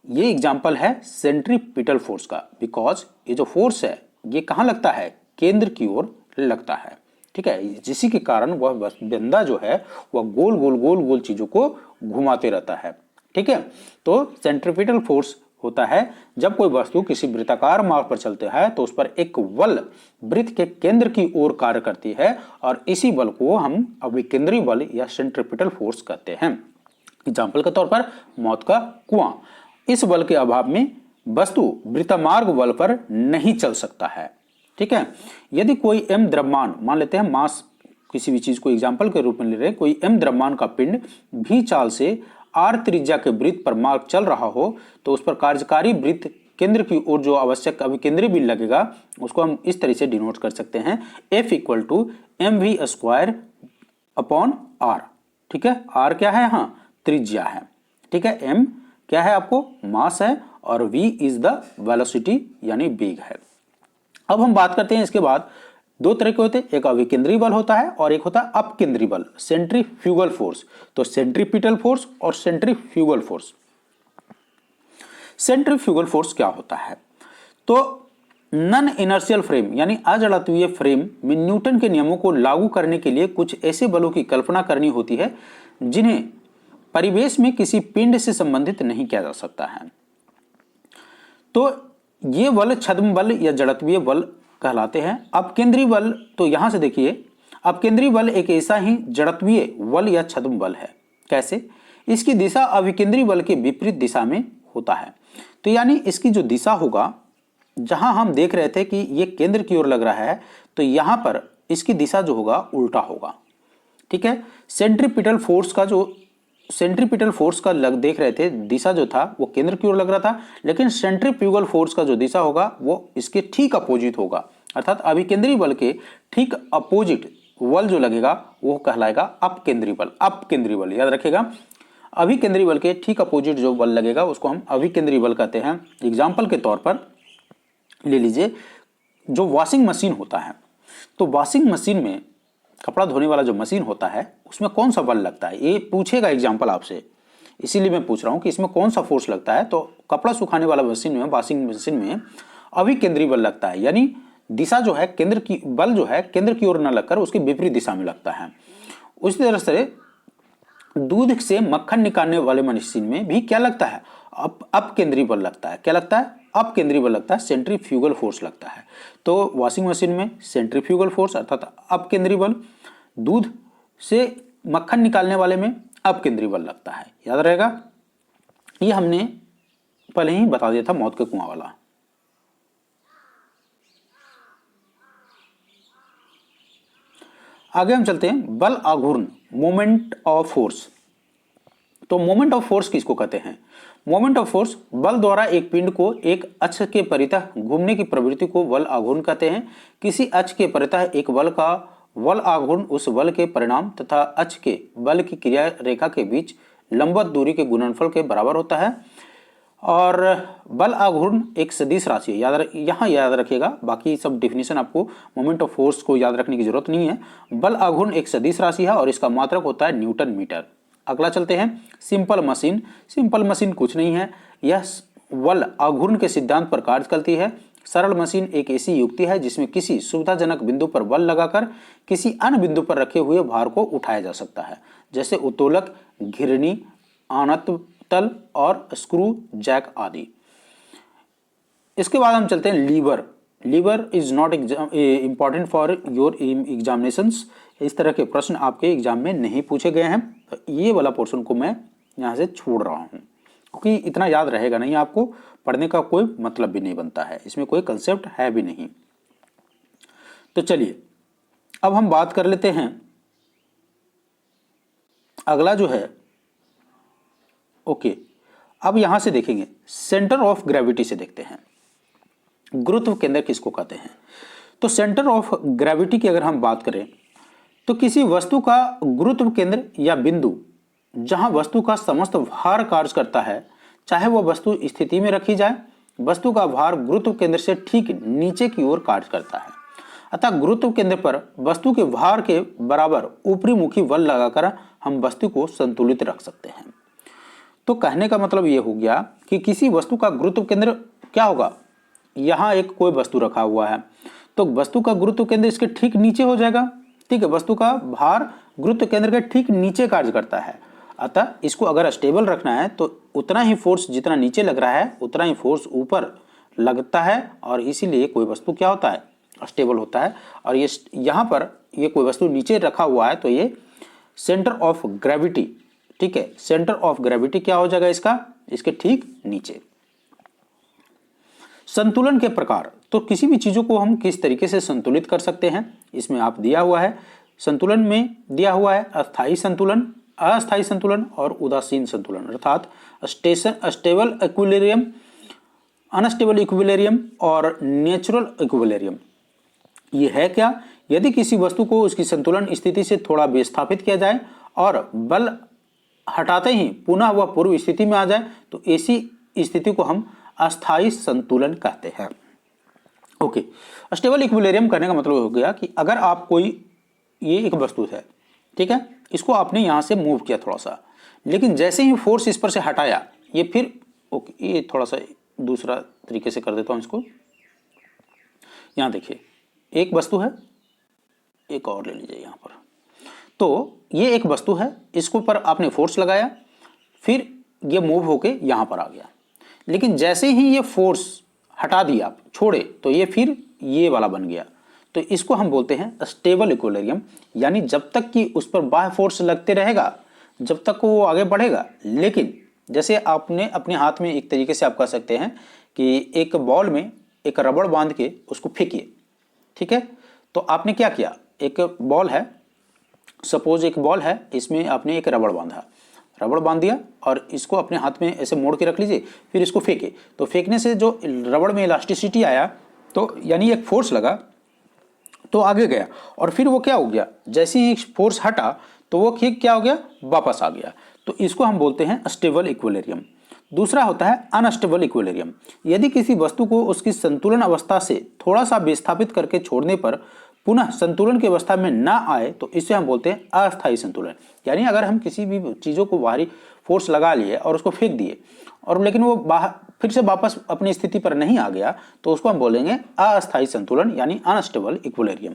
ये एग्जाम्पल है सेंट्रीपिटल फोर्स का, बिकॉज ये जो फोर्स है ये कहाँ लगता है? केंद्र की ओर लगता है। ठीक है, जिसी के कारण वह बंदा जो है वह गोल गोल गोल गोल चीजों को घुमाते रहता है। ठीक है, तो सेंट्रीपिटल फोर्स होता है जब कोई वस्तु किसी वृत्ताकार मार्ग पर चलते है तो उस पर एक बल वृत्त के केंद्र की ओर कार्य करती है और इसी बल को हम अभिकेंद्री बल या सेंट्रीपिटल फोर्स कहते हैं। एग्जाम्पल के तौर पर मौत का कुआं। इस बल के अभाव में वस्तु वृत्तमार्ग बल पर नहीं चल सकता है। ठीक है, यदि कोई m द्रव्यमान, मान लेते हैं मास, किसी भी चीज को एग्जाम्पल के रूप में ले रहे, कोई m द्रव्यमान का पिंड भी चाल से r त्रिज्या के वृत्त पर मार्ग चल रहा हो तो उस पर कार्यकारी वृत्त केंद्र की ओर जो आवश्यक अभिकेंद्री बल लगेगा उसको हम इस तरह से डिनोट कर सकते हैं, F equal to mv² upon r। ठीक है, r क्या है? यहाँ त्रिज्या है। ठीक है, m क्या है? आपको मास है और v इज द वेलोसिटी यानी वेग है। अब हम बात करते हैं इसके बाद दो तरह के होते हैं, एक अभिकेंद्री बल होता है और एक होता है अपकेंद्री बल, सेंट्रीफ्यूगल फोर्स। तो सेंट्रीपिटल फोर्स और सेंट्रीफ्यूगल फोर्स। सेंट्रीफ्यूगल फोर्स क्या होता है? तो नॉन इनर्शियल फ्रेम यानी अजड़त्वीय फ्रेम में न्यूटन के नियमों को लागू करने के लिए कुछ ऐसे बलों की कल्पना करनी होती है जिन्हें परिवेश में किसी पिंड से संबंधित नहीं किया जा सकता है। तो ये बल छद्म बल या जड़त्वीय बल कहलाते हैं। अपकेंद्री बल, तो यहां से देखिए, अपकेंद्री बल एक ऐसा ही जड़त्वीय बल या छद्म बल है। कैसे? इसकी दिशा अभिकेंद्री बल के विपरीत दिशा में होता है। तो यानी इसकी जो दिशा होगा, जहां हम देख रहे थे कि ये केंद्र की ओर लग रहा है तो यहां पर इसकी दिशा जो होगा उल्टा होगा। ठीक है, सेंट्रीपिटल फोर्स का देख रहे थे दिशा जो था वो केंद्र की ओर लग रहा था, लेकिन सेंट्रीफ्यूगल फोर्स का जो दिशा होगा वो इसके ठीक अपोजिट होगा, अर्थात अभिकेंद्री बल के ठीक अपोजिट बल जो लगेगा वो कहलाएगा अपकेंद्री बल। अपकेंद्री बल याद रखिएगा, अभिकेंद्री बल के ठीक अपोजिट जो बल लगेगा उसको हम अभिकेंद्री बल कहते हैं। एग्जाम्पल के तौर पर ले लीजिए, जो वॉशिंग मशीन होता है, तो वॉशिंग मशीन में कपड़ा धोने वाला जो मशीन होता है उसमें कौन सा बल लगता है, ये पूछेगा एग्जाम्पल आपसे, इसीलिए मैं पूछ रहा हूँ कि इसमें कौन सा फोर्स लगता है। तो कपड़ा सुखाने वाला मशीन में, वॉशिंग मशीन में अभिकेंद्री बल लगता है, यानी दिशा जो है केंद्र की, बल जो है केंद्र की ओर न लगकर उसकी विपरीत दिशा में लगता है। उसी तरह से दूध से मक्खन निकालने वाले मशीन में भी क्या लगता है, अपकेंद्री बल लगता है। क्या लगता है, अपकेंद्री बल लगता है, सेंट्रीफ्यूगल फोर्स लगता है। तो वॉशिंग मशीन में सेंट्रीफ्यूगल फोर्स अर्थात अपकेंद्री बल, दूध से मक्खन निकालने वाले में अपकेंद्री बल लगता है। याद रहेगा, ये हमने पहले ही बता दिया था मौत के कुआं वाला। आगे हम चलते हैं, बल आघूर्ण, मोमेंट ऑफ फोर्स। तो मोमेंट ऑफ फोर्स किसको कहते हैं? मोमेंट ऑफ फोर्स बल द्वारा एक पिंड को एक अक्ष के परितः घूमने की प्रवृत्ति को बल आघूर्ण कहते हैं। किसी अक्ष के परितः एक बल का बल आघूर्ण उस बल के परिणाम तथा अक्ष के बल की क्रिया रेखा के बीच लंबवत दूरी के गुणनफल के बराबर होता है। और बल आघूर्ण एक सदिश राशि है, यहाँ याद रखिएगा, बाकी सब डिफिनीशन आपको मोमेंट ऑफ फोर्स को याद रखने की जरूरत नहीं है। बल आघूर्ण एक सदिश राशि है और इसका मात्रक होता है न्यूटन मीटर। अगला चलते हैं, सिंपल मशीन। सिंपल मशीन कुछ नहीं है, यह बल आघूर्ण के सिद्धांत पर कार्य करती है। सरल मशीन एक ऐसी युक्ति है जिसमें किसी सुविधाजनक बिंदु पर बल लगाकर किसी अन्य बिंदु पर रखे हुए भार को उठाया जा सकता है, जैसे उत्तोलक, घिरनी, आनत तल और स्क्रू जैक आदि। इसके बाद हम चलते हैं lever. Lever is not important for your examinations. इस तरह के प्रश्न आपके एग्जाम में नहीं पूछे गए हैं, तो ये वाला पोर्शन को मैं यहाँ से छोड़ रहा हूँ, क्योंकि इतना याद रहेगा नहीं, आपको पढ़ने का कोई मतलब भी नहीं बनता है, इसमें कोई कंसेप्ट है भी नहीं। तो चलिए अब हम बात कर लेते हैं, अगला जो है, ओके, अब यहां से देखेंगे सेंटर ऑफ ग्रेविटी से देखते हैं, गुरुत्व केंद्र किसको कहते हैं। तो सेंटर ऑफ ग्रेविटी की अगर हम बात करें तो किसी वस्तु का गुरुत्व केंद्र या बिंदु जहां वस्तु का समस्त भार कार्य करता है, चाहे वह वस्तु स्थिति में रखी जाए, वस्तु का भार गुरुत्व केंद्र से ठीक नीचे की ओर कार्य करता है। अतः गुरुत्व केंद्र पर वस्तु के भार के बराबर ऊपरी मुखी बल लगाकर हम वस्तु को संतुलित रख सकते हैं। तो कहने का मतलब यह हो गया कि किसी वस्तु का गुरुत्व केंद्र क्या होगा, यहां एक कोई वस्तु रखा हुआ है तो वस्तु का गुरुत्व केंद्र इसके ठीक नीचे हो जाएगा। ठीक है, वस्तु का भार गुरुत्व केंद्र के ठीक नीचे कार्य करता है। अतः इसको अगर स्टेबल रखना है तो उतना ही फोर्स जितना नीचे लग रहा है उतना ही फोर्स ऊपर लगता है, और इसीलिए कोई वस्तु क्या होता है, स्टेबल होता है। और ये यहाँ पर ये कोई वस्तु नीचे रखा हुआ है तो ये सेंटर ऑफ ग्रेविटी, ठीक है, सेंटर ऑफ ग्रेविटी क्या हो जाएगा इसका, इसके ठीक नीचे। संतुलन के प्रकार, तो किसी भी चीजों को हम किस तरीके से संतुलित कर सकते हैं, इसमें आप दिया हुआ है। संतुलन में दिया हुआ है अस्थायी संतुलन, अस्थायी संतुलन और उदासीन संतुलन, अर्थात स्टेबल इक्विलिब्रियम, अनस्टेबल इक्विलिब्रियम और नेचुरल इक्विलिब्रियम। ये है क्या, यदि किसी वस्तु को उसकी संतुलन स्थिति से थोड़ा विस्थापित किया जाए और बल हटाते ही पुनः वह पूर्व स्थिति में आ जाए तो ऐसी स्थिति को हम अस्थायी संतुलन कहते हैं। ओके, स्टेबल इक्विलिब्रियम करने का मतलब हो गया कि अगर आप कोई, ये एक वस्तु है, ठीक है, इसको आपने यहां से मूव किया थोड़ा सा, लेकिन जैसे ही फोर्स इस पर से हटाया ये फिर, ओके, ये थोड़ा सा दूसरा तरीके से कर देता हूं इसको। यहां देखिए एक वस्तु है, एक और ले लीजिए यहां पर, तो ये एक वस्तु है, इसको पर आपने फोर्स लगाया, फिर ये मूव होके यहां पर आ गया, लेकिन जैसे ही ये फोर्स हटा दिया आप, छोड़े, तो ये फिर ये वाला बन गया। तो इसको हम बोलते हैं स्टेबल इक्विलिब्रियम, यानी जब तक कि उस पर बाह्य फोर्स लगते रहेगा जब तक वो आगे बढ़ेगा। लेकिन जैसे आपने अपने हाथ में, एक तरीके से आप कह सकते हैं कि एक बॉल में एक रबड़ बांध के उसको फेंकिए, ठीक है, तो आपने क्या किया, एक बॉल है, सपोज एक बॉल है, इसमें आपने एक रबड़ बांधा, रबड़ बांध दिया और इसको अपने हाथ में ऐसे मोड़ के रख लीजिए, फिर इसको फेंके, तो फेंकने से जो रबड़ में इलास्टिसिटी आया, तो यानी एक फोर्स लगा तो आगे गया, और फिर वो क्या हो गया, जैसे ही फोर्स हटा तो वो क्या हो गया, वापस आ गया। तो इसको हम बोलते हैं स्टेबल इक्विलिब्रियम। दूसरा होता है अनस्टेबल इक्विलिब्रियम। यदि किसी वस्तु को उसकी संतुलन अवस्था से थोड़ा सा विस्थापित करके छोड़ने पर पुनः संतुलन की अवस्था में ना आए तो इसे हम बोलते हैं अस्थायी संतुलन। यानी अगर हम किसी भी चीज़ों को बाहरी फोर्स लगा लिए और उसको फेंक दिए और लेकिन वो फिर से वापस अपनी स्थिति पर नहीं आ गया तो उसको हम बोलेंगे अस्थायी संतुलन यानी अनस्टेबल इक्विलिब्रियम।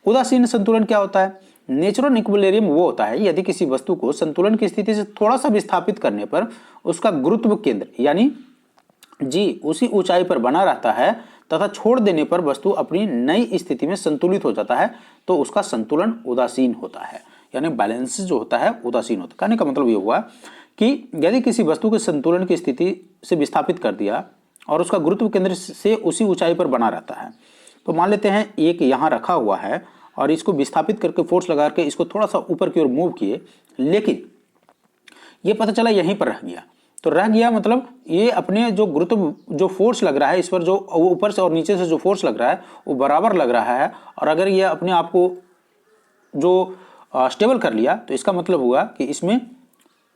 उदासीन संतुलन क्या होता है? नेचुरल इक्विलिब्रियम वो होता है यदि किसी वस्तु को संतुलन की स्थिति से थोड़ा सा विस्थापित करने पर उसका गुरुत्व केंद्र यानी जी उसी ऊंचाई पर बना रहता है तथा छोड़ देने पर वस्तु अपनी नई स्थिति में संतुलित हो जाता है तो उसका संतुलन उदासीन होता है, यानी बैलेंस जो होता है उदासीन होता है। कहने का मतलब ये हुआ कि यदि किसी वस्तु के संतुलन की स्थिति से विस्थापित कर दिया और उसका गुरुत्व केंद्र से उसी ऊंचाई पर बना रहता है, तो मान लेते हैं एक यहाँ रखा हुआ है और इसको विस्थापित करके फोर्स लगा के इसको थोड़ा सा ऊपर की ओर मूव किए, लेकिन ये पता चला यहीं पर रह गया। तो रह गया मतलब ये अपने जो गुरुत्व जो फोर्स लग रहा है इस पर, जो ऊपर से और नीचे से जो फोर्स लग रहा है वो बराबर लग रहा है, और अगर ये अपने आप को जो स्टेबल कर लिया तो इसका मतलब हुआ कि इसमें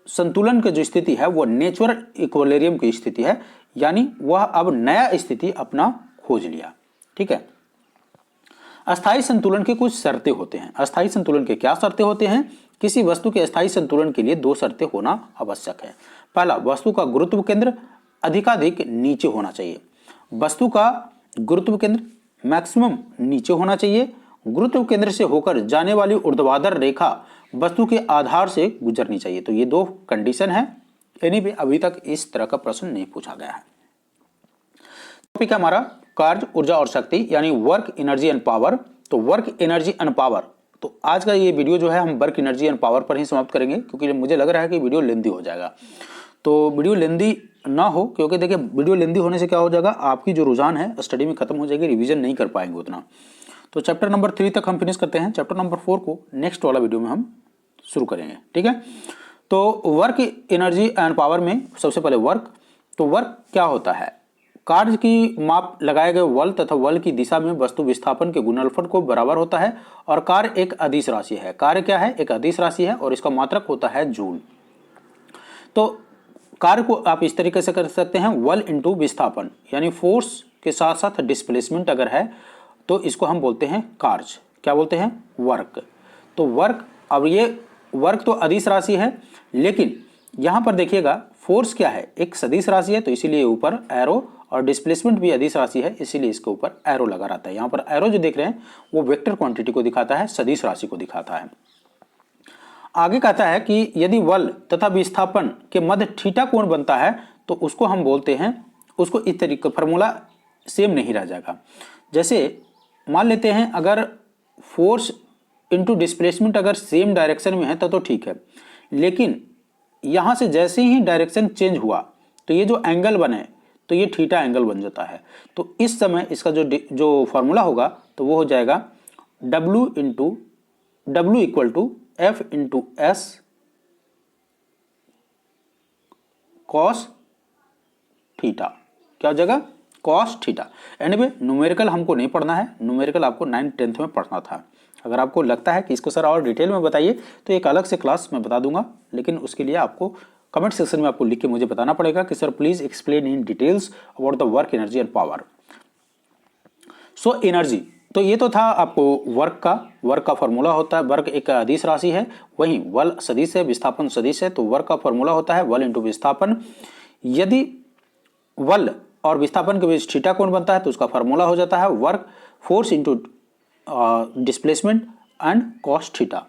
संतुलन की जो स्थिति है वो नेचुरल इक्विलिब्रियम की स्थिति है, यानी वह अब नया स्थिति अपना खोज लिया। ठीक है। अस्थायी संतुलन के कुछ शर्तें होते हैं। अस्थायी संतुलन के क्या शर्तें होते हैं? किसी वस्तु के अस्थायी संतुलन के लिए दो शर्तें होना आवश्यक है। पहला, वस्तु का गुरुत्व केंद्र अधिकाधिक नीचे होना चाहिए। वस्तु का गुरुत्व केंद्र मैक्सिमम नीचे होना चाहिए। गुरुत्व केंद्र से होकर जाने वाली ऊर्ध्वाधर रेखा वस्तु के आधार से गुजरनी चाहिए। तो ये दो कंडीशन है। एनीवे अभी तक इस तरह का प्रश्न नहीं पूछा गया है। टॉपिक है हमारा कार्य, ऊर्जा और शक्ति, यानी वर्क, एनर्जी एंड पावर। तो वर्क, एनर्जी एंड पावर, तो आज का ये वीडियो जो है हम वर्क, एनर्जी एंड पावर पर ही समाप्त करेंगे, क्योंकि मुझे लग रहा है कि वीडियो लेंदी हो जाएगा। तो वीडियो लेंदी ना हो, क्योंकि देखिए वीडियो लेंदी होने से क्या हो जाएगा, आपकी जो रुझान है स्टडी में खत्म हो जाएगी, रिवीजन नहीं कर पाएंगे उतना। तो चैप्टर नंबर 3 तक हम फिनिश करते हैं। चैप्टर नंबर 4 को नेक्स्ट वाला वीडियो में हम शुरू करेंगे। ठीक है। तो वर्क, एनर्जी एंड पावर में सबसे पहले वर्क। तो वर्क क्या होता है? कार्य की माप लगाए गए बल तथा बल की दिशा में वस्तु विस्थापन के गुणनफल को बराबर होता है, और कार्य एक अदिश राशि है। कार्य क्या है? एक अदिश राशि है और इसका मात्रक होता है जूल। तो कार्य को आप इस तरीके से कर सकते हैं, बल इंटू विस्थापन, यानी फोर्स के साथ साथ डिस्प्लेसमेंट अगर है तो इसको हम बोलते हैं कार्य। क्या बोलते हैं? वर्क। तो वर्क, अब ये वर्क तो अदिश राशि है, लेकिन यहाँ पर देखिएगा फोर्स क्या है? एक सदिश राशि है, तो इसीलिए ऊपर एरो, और डिस्प्लेसमेंट भी अदिश राशि है, इसीलिए इसके ऊपर एरो लगा रहता है। यहाँ पर एरो जो देख रहे हैं वो वेक्टर क्वांटिटी को दिखाता है, सदिश राशि को दिखाता है। आगे कहता है कि यदि बल तथा विस्थापन के मध्य थीटा कोण बनता है तो उसको हम बोलते हैं, उसको इस तरीके फॉर्मूला सेम नहीं रह जाएगा। जैसे मान लेते हैं अगर फोर्स इंटू डिस्प्लेसमेंट अगर सेम डायरेक्शन में है तो ठीक है, लेकिन यहाँ से जैसे ही डायरेक्शन चेंज हुआ तो ये जो एंगल बने तो ये थीटा एंगल बन जाता है। तो इस समय इसका जो फॉर्मूला होगा तो वो हो जाएगा W equal to F into S cos theta. क्या हो जाएगा? Cos theta. एनीवे न्यूमेरिकल हमको नहीं पढ़ना है, न्यूमेरिकल आपको 9th 10th में पढ़ना था। अगर आपको लगता है कि इसको सर और डिटेल में बताइए तो एक अलग से क्लास में बता दूंगा, लेकिन उसके लिए आपको कमेंट सेक्शन में आपको लिख के मुझे बताना पड़ेगा कि sir please explain in details about the work, energy and power. So energy, तो ये तो था आपको वर्क का फॉर्मूला होता है। वर्क एक अदिश राशि है, वहीं बल सदिश है, विस्थापन सदिश है, तो वर्क का फॉर्मूला होता है बल इंटू विस्थापन। यदि बल और विस्थापन के बीच थीटा कोण बनता है तो उसका फॉर्मूला हो जाता है work force into displacement and cos theta.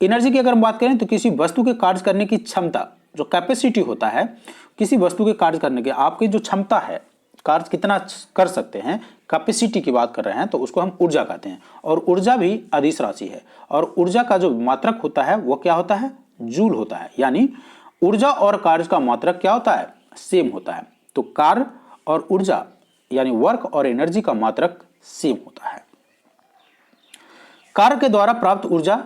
Energy की अगर हम बात करें तो किसी वस्तु के कार्य करने की क्षमता, जो कैपेसिटी होता है किसी वस्तु के कार्य करने की, आपकी जो क्षमता है, कार्य कितना कर सकते हैं, कैपेसिटी की बात कर रहे हैं, तो उसको हम ऊर्जा कहते हैं। और ऊर्जा भी अदिश राशि है, और ऊर्जा का जो मात्रक होता है वो क्या होता है? जूल होता है। यानी ऊर्जा और कार्य का मात्रक क्या होता है? सेम होता है। तो कार्य और ऊर्जा यानी वर्क और एनर्जी का मात्रक सेम होता है। कार्य के द्वारा प्राप्त ऊर्जा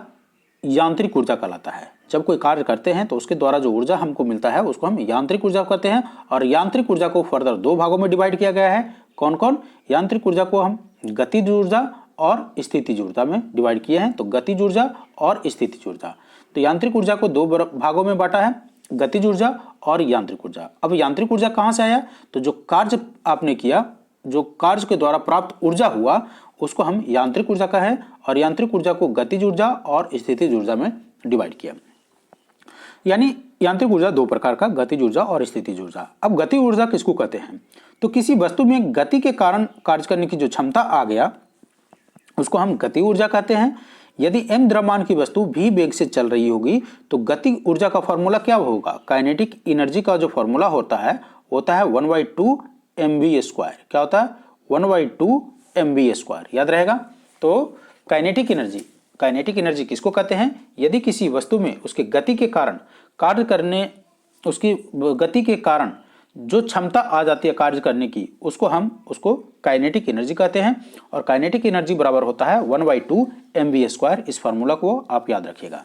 यांत्रिक ऊर्जा कहलाता है। जब कोई कार्य करते हैं तो उसके द्वारा जो ऊर्जा हमको मिलता है उसको हम यांत्रिक ऊर्जा कहते हैं। और यांत्रिक ऊर्जा को फर्दर दो भागों में डिवाइड किया गया है। कौन कौन? यांत्रिक ऊर्जा को हम गतिज ऊर्जा और स्थितिज ऊर्जा में डिवाइड किए हैं। तो गतिज ऊर्जा और स्थितिज ऊर्जा, तो यांत्रिक ऊर्जा को दो भागों में बांटा है, गतिज ऊर्जा और यांत्रिक ऊर्जा। अब यांत्रिक ऊर्जा कहाँ से आया? तो जो कार्य आपने किया, जो कार्य के द्वारा प्राप्त ऊर्जा हुआ, उसको हम यांत्रिक ऊर्जा का है, और यांत्रिक ऊर्जा को गतिज ऊर्जा और स्थितिज ऊर्जा में डिवाइड किया। यानी यांत्रिक ऊर्जा दो प्रकार का, गतिज ऊर्जा और स्थितिज ऊर्जा। अब गति ऊर्जा किसको कहते हैं? तो किसी वस्तु में गति के कारण कार्य करने की जो क्षमता आ गया उसको हम गति ऊर्जा कहते हैं। यदि m द्रव्यमान की वस्तु v वेग से चल रही होगी तो गति ऊर्जा का फॉर्मूला क्या होगा? काइनेटिक एनर्जी का जो फॉर्मूला होता है 1/2 mv²। क्या होता है? 1/2 mv²। याद रहेगा। तो काइनेटिक एनर्जी किसको कहते हैं? यदि किसी वस्तु में उसके गति के कारण कार्य करने, उसकी गति के कारण जो क्षमता आ जाती है कार्य करने की, उसको काइनेटिक एनर्जी कहते हैं। और काइनेटिक एनर्जी बराबर होता है 1/2 mv²। इस फार्मूला को आप याद रखिएगा।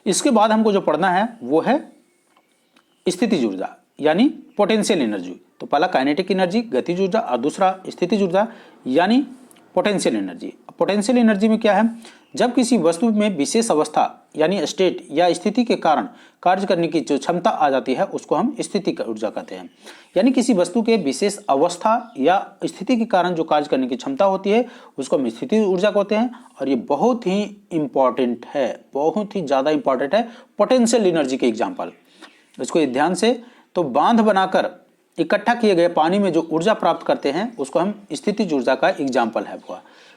इसके बाद हमको जो पढ़ना है वो है स्थितिज ऊर्जा यानी पोटेंशियल एनर्जी। तो पहला काइनेटिक एनर्जी, गतिज ऊर्जा, और दूसरा स्थितिज ऊर्जा यानी पोटेंशियल एनर्जी। पोटेंशियल एनर्जी में क्या है? जब किसी वस्तु में विशेष अवस्था यानी स्टेट या स्थिति के कारण कार्य करने की जो क्षमता आ जाती है उसको हम स्थितिज ऊर्जा कहते हैं। यानी किसी वस्तु के विशेष अवस्था या स्थिति के कारण जो कार्य करने की क्षमता होती है उसको हम स्थितिज ऊर्जा कहते हैं। और ये बहुत ही इंपॉर्टेंट है, बहुत ही ज़्यादा इंपॉर्टेंट है पोटेंशियल एनर्जी के एग्जाम्पल। इसको ध्यान से, तो बांध बनाकर इकट्ठा किए गए पानी में जो ऊर्जा प्राप्त करते हैं उसको हम स्थितिज ऊर्जा का एग्जाम्पल है।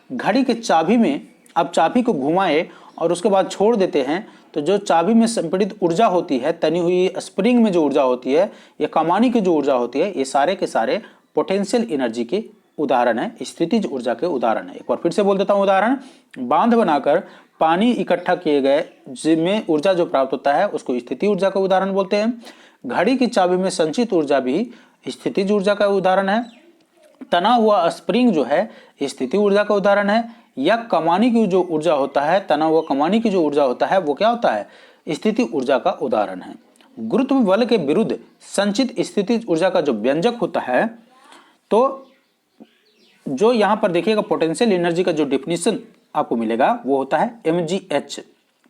घड़ी के चाबी में आप चाबी को घुमाए और उसके बाद छोड़ देते हैं तो जो चाबी में संपीड़ित ऊर्जा होती है, तनी हुई स्प्रिंग में जो ऊर्जा होती है या कमानी की जो ऊर्जा होती है, ये सारे के सारे पोटेंशियल एनर्जी के उदाहरण है, स्थितिज ऊर्जा के उदाहरण है। एक बार फिर से बोल देता हूँ उदाहरण। बांध बनाकर पानी इकट्ठा किए गए जिसमें ऊर्जा जो प्राप्त होता है उसको स्थितिज ऊर्जा का उदाहरण बोलते हैं। घड़ी की चाबी में संचित ऊर्जा भी स्थितिज ऊर्जा का उदाहरण है। तना हुआ स्प्रिंग जो है स्थितिज ऊर्जा का उदाहरण है। या कमानी की जो ऊर्जा होता है, तना हुआ कमानी की जो ऊर्जा होता है वो क्या होता है? स्थितिज ऊर्जा का उदाहरण है। गुरुत्व बल के विरुद्ध संचित स्थितिज ऊर्जा का जो व्यंजक होता है, तो जो यहाँ पर देखिएगा पोटेंशियल एनर्जी का जो डिफिनीशन आपको मिलेगा वो होता है mgh।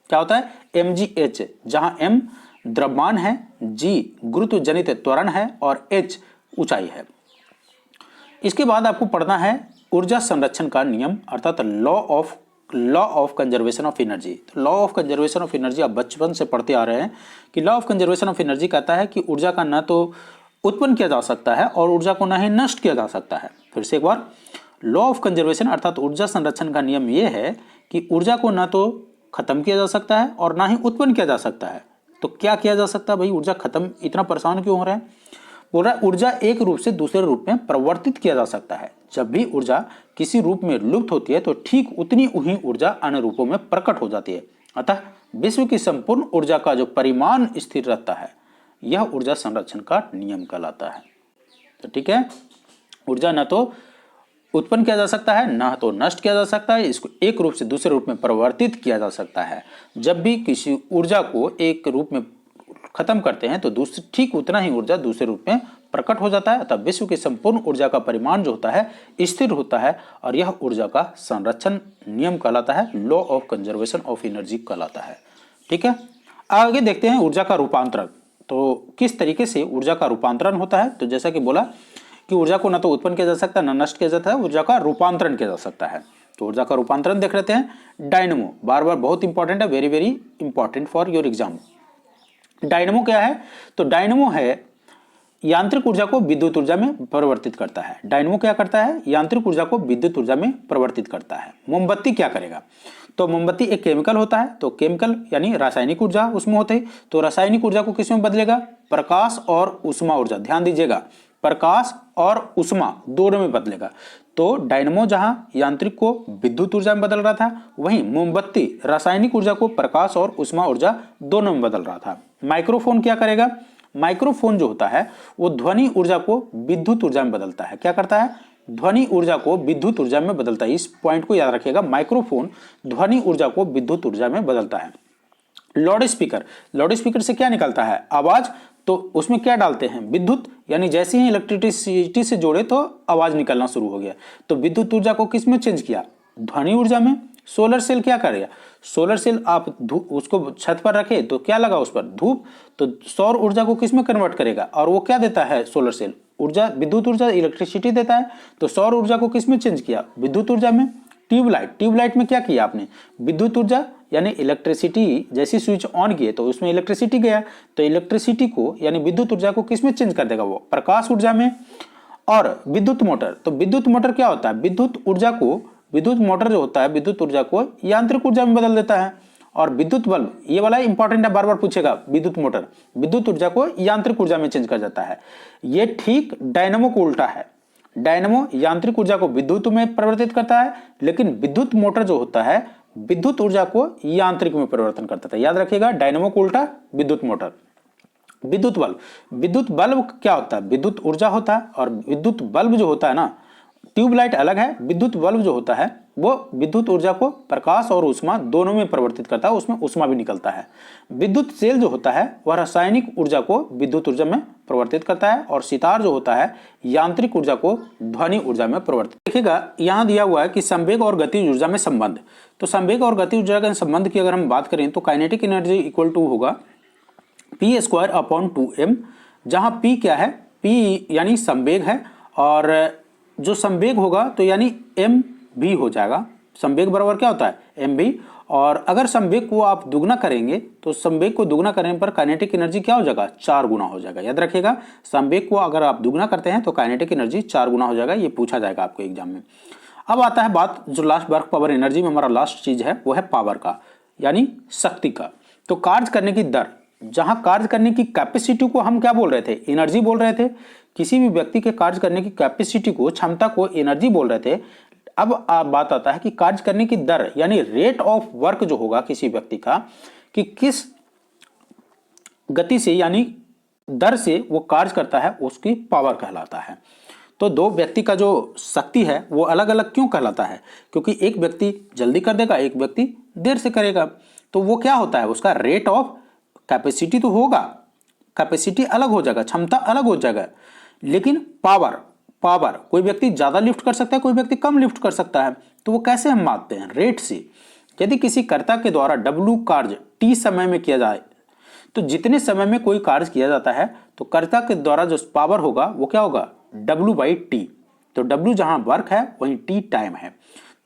क्या होता है? mgh, जहां m द्रव्यमान है, g गुरुत्व जनित त्वरण है और h ऊंचाई है। इसके बाद आपको पढ़ना है ऊर्जा संरक्षण का नियम अर्थात law of conservation of energy. तो law of conservation of energy आप बचपन से पढ़ते आ रहे हैं कि law of conservation of energy कहता है कि ऊर्जा का न तो उत्पन्न किया जा सकता है और ऊर्जा को न ही नष्ट किया जा सकता है। फिर से एक बार, लॉ ऑफ कंजर्वेशन अर्थात ऊर्जा संरक्षण का नियम यह है कि ऊर्जा को न तो खत्म किया जा सकता है और ना ही उत्पन्न किया जा सकता है। तो क्या किया जा सकता है भाई? ऊर्जा खत्म, इतना परेशान क्यों हो रहा है? बोल रहा है ऊर्जा एक रूप से दूसरे रूप में परिवर्तित किया जा सकता है। जब भी ऊर्जा किसी रूप में लुप्त होती है तो ठीक उतनी ही ऊर्जा अन्य रूपों में प्रकट हो जाती है। अतः विश्व की संपूर्ण ऊर्जा का जो परिमाण स्थिर रहता है यह ऊर्जा संरक्षण का नियम कहलाता है। तो ठीक है, ऊर्जा न तो उत्पन्न किया जा सकता है न तो नष्ट किया जा सकता है, इसको एक रूप से दूसरे रूप में परिवर्तित किया जा सकता है। जब भी किसी ऊर्जा को एक रूप में खत्म करते हैं तो दूसरी ठीक उतना ही ऊर्जा दूसरे रूप में प्रकट हो जाता है। अतः विश्व की संपूर्ण ऊर्जा का परिमाण जो होता है स्थिर होता है और यह ऊर्जा का संरक्षण नियम कहलाता है, law of conservation of energy कहलाता है। ठीक है, आगे देखते हैं ऊर्जा का रूपांतरण। तो किस तरीके से ऊर्जा का रूपांतरण होता है? तो जैसा कि बोला कि ऊर्जा को न तो उत्पन्न किया जा सकता है न नष्ट किया जाता है, ऊर्जा का रूपांतरण किया जा सकता है। तो ऊर्जा का रूपांतरण देख लेते हैं। डायनेमो, बार बार बहुत इंपॉर्टेंट है, very very important for your exam. Dynamo क्या है? तो डायनेमो है यांत्रिक ऊर्जा को विद्युत ऊर्जा में परिवर्तित करता है। डायनेमो क्या करता है? यांत्रिक ऊर्जा को विद्युत ऊर्जा में परिवर्तित करता है। मोमबत्ती क्या करेगा? तो मोमबत्ती एक केमिकल होता है, तो केमिकल यानी रासायनिक ऊर्जा उसमें होती है, तो रासायनिक ऊर्जा को किस में बदलेगा? प्रकाश और ऊष्मा ऊर्जा। ध्यान दीजिएगा, प्रकाश और ऊष्मा दोनों में बदलेगा। तो डायनेमो जहां यांत्रिक को विद्युत ऊर्जा में बदल रहा था, वहीं मोमबत्ती रासायनिक ऊर्जा को प्रकाश और ऊष्मा ऊर्जा दोनों में बदल रहा था। माइक्रोफोन क्या करेगा? माइक्रोफोन जो होता है वो ध्वनि ऊर्जा को विद्युत ऊर्जा में बदलता है। क्या करता है? ध्वनि ऊर्जा को विद्युत ऊर्जा में बदलता है। इस पॉइंट को याद रखिएगा, माइक्रोफोन ध्वनि ऊर्जा को विद्युत ऊर्जा में बदलता है। लाउड स्पीकर, लाउड स्पीकर से क्या निकलता है? आवाज। तो उसमें क्या डालते हैं? विद्युत, यानी जैसे ही इलेक्ट्रिसिटी से जोड़े तो आवाज निकलना शुरू हो गया। तो विद्युत ऊर्जा को किस में चेंज किया? ध्वनि ऊर्जा में। सोलर सेल क्या करेगा, सोलर सेल आप उसको छत पर रखे तो क्या लगा उस पर, धूप, तो सौर ऊर्जा को किस में कन्वर्ट करेगा, और वो क्या देता है सोलर सेल, ऊर्जा, विद्युत ऊर्जा, इलेक्ट्रिसिटी देता है। तो सौर ऊर्जा को किस में चेंज किया, विद्युत ऊर्जा में। ट्यूबलाइट, ट्यूबलाइट में क्या किया आपने, विद्युत ऊर्जा यानी इलेक्ट्रिसिटी, जैसी स्विच ऑन किए तो उसमें इलेक्ट्रिसिटी गया, तो इलेक्ट्रिसिटी को यानी विद्युत ऊर्जा को किस में चेंज कर देगा, वो प्रकाश ऊर्जा में। और विद्युत मोटर, तो विद्युत मोटर क्या होता है, विद्युत ऊर्जा को, विद्युत मोटर जो होता है विद्युत ऊर्जा को यांत्रिक ऊर्जा में बदल देता है। और विद्युत बल्ब, ये वाला इंपॉर्टेंट है, बार बार पूछेगा, विद्युत मोटर विद्युत ऊर्जा को यांत्रिक ऊर्जा में चेंज कर जाता है। ये ठीक डायनेमो को उल्टा है। डायनेमो यांत्रिक ऊर्जा को विद्युत में परिवर्तित करता है, लेकिन विद्युत मोटर जो होता है विद्युत ऊर्जा को यांत्रिक में परिवर्तन करता है। याद रखिएगा, डायनेमो को उल्टा, विद्युत मोटर। विद्युत बल्ब, विद्युत बल्ब क्या होता है, विद्युत ऊर्जा होता है, और विद्युत बल्ब जो होता है ना, ट्यूबलाइट अलग है, विद्युत बल्ब जो होता है वो विद्युत ऊर्जा को प्रकाश और ऊष्मा दोनों में परिवर्तित करता है, उसमें ऊष्मा भी निकलता है। विद्युत सेल जो होता है वह रासायनिक ऊर्जा को विद्युत ऊर्जा में परिवर्तित करता है, और सितार जो होता है यांत्रिक ऊर्जा को ध्वनि ऊर्जा में परिवर्तित। देखिएगा यहाँ दिया हुआ है कि संवेग और गतिज ऊर्जा में संबंध। तो संवेग और गतिज ऊर्जा के संबंध की अगर हम बात करें तो काइनेटिक एनर्जी इक्वल टू होगा p²/2m, जहां p क्या है, p यानी संवेग है, और जो संवेग होगा तो यानी m भी हो जाएगा। संवेग बराबर क्या होता है, m भी। और अगर संवेग को आप दुगना करेंगे तो संवेग को दुगना करने पर काइनेटिक एनर्जी क्या हो जाएगा, 4 गुना हो जाएगा। याद रखिएगा, संवेग को अगर आप दुगना करते हैं तो काइनेटिक एनर्जी 4 गुना हो जाएगा। ये पूछा जाएगा आपको एग्जाम में। अब आता है बात जो लास्ट वर्क पावर एनर्जी में हमारा लास्ट चीज है, वो है पावर का, यानी शक्ति का। तो कार्य करने की दर, जहां कार्य करने की कैपेसिटी को हम क्या बोल रहे थे, एनर्जी बोल रहे थे। किसी भी व्यक्ति के कार्य करने की कैपेसिटी को, क्षमता को एनर्जी बोल रहे थे। अब बात आता है कि कार्य करने की दर यानी रेट ऑफ वर्क जो होगा किसी व्यक्ति का, कि किस गति से यानी दर से वो कार्य करता है, उसकी पावर कहलाता है। तो दो व्यक्ति का जो शक्ति है वो अलग अलग क्यों कहलाता है, क्योंकि एक व्यक्ति जल्दी कर देगा, एक व्यक्ति देर से करेगा। तो वो क्या होता है, उसका रेट ऑफ कैपेसिटी तो होगा, कैपेसिटी अलग हो जाएगा, क्षमता अलग हो जाएगा, लेकिन पावर, कोई व्यक्ति ज्यादा लिफ्ट कर सकता है, कोई व्यक्ति कम लिफ्ट कर सकता है। तो वो कैसे हम मापते हैं, रेट से। यदि किसी कर्ता के द्वारा W कार्य T समय में किया जाए, तो जितने समय में कोई कार्य किया जाता है तो कर्ता के द्वारा जो पावर होगा वो क्या होगा, W/T। तो W जहां वर्क है वहीं T टाइम है।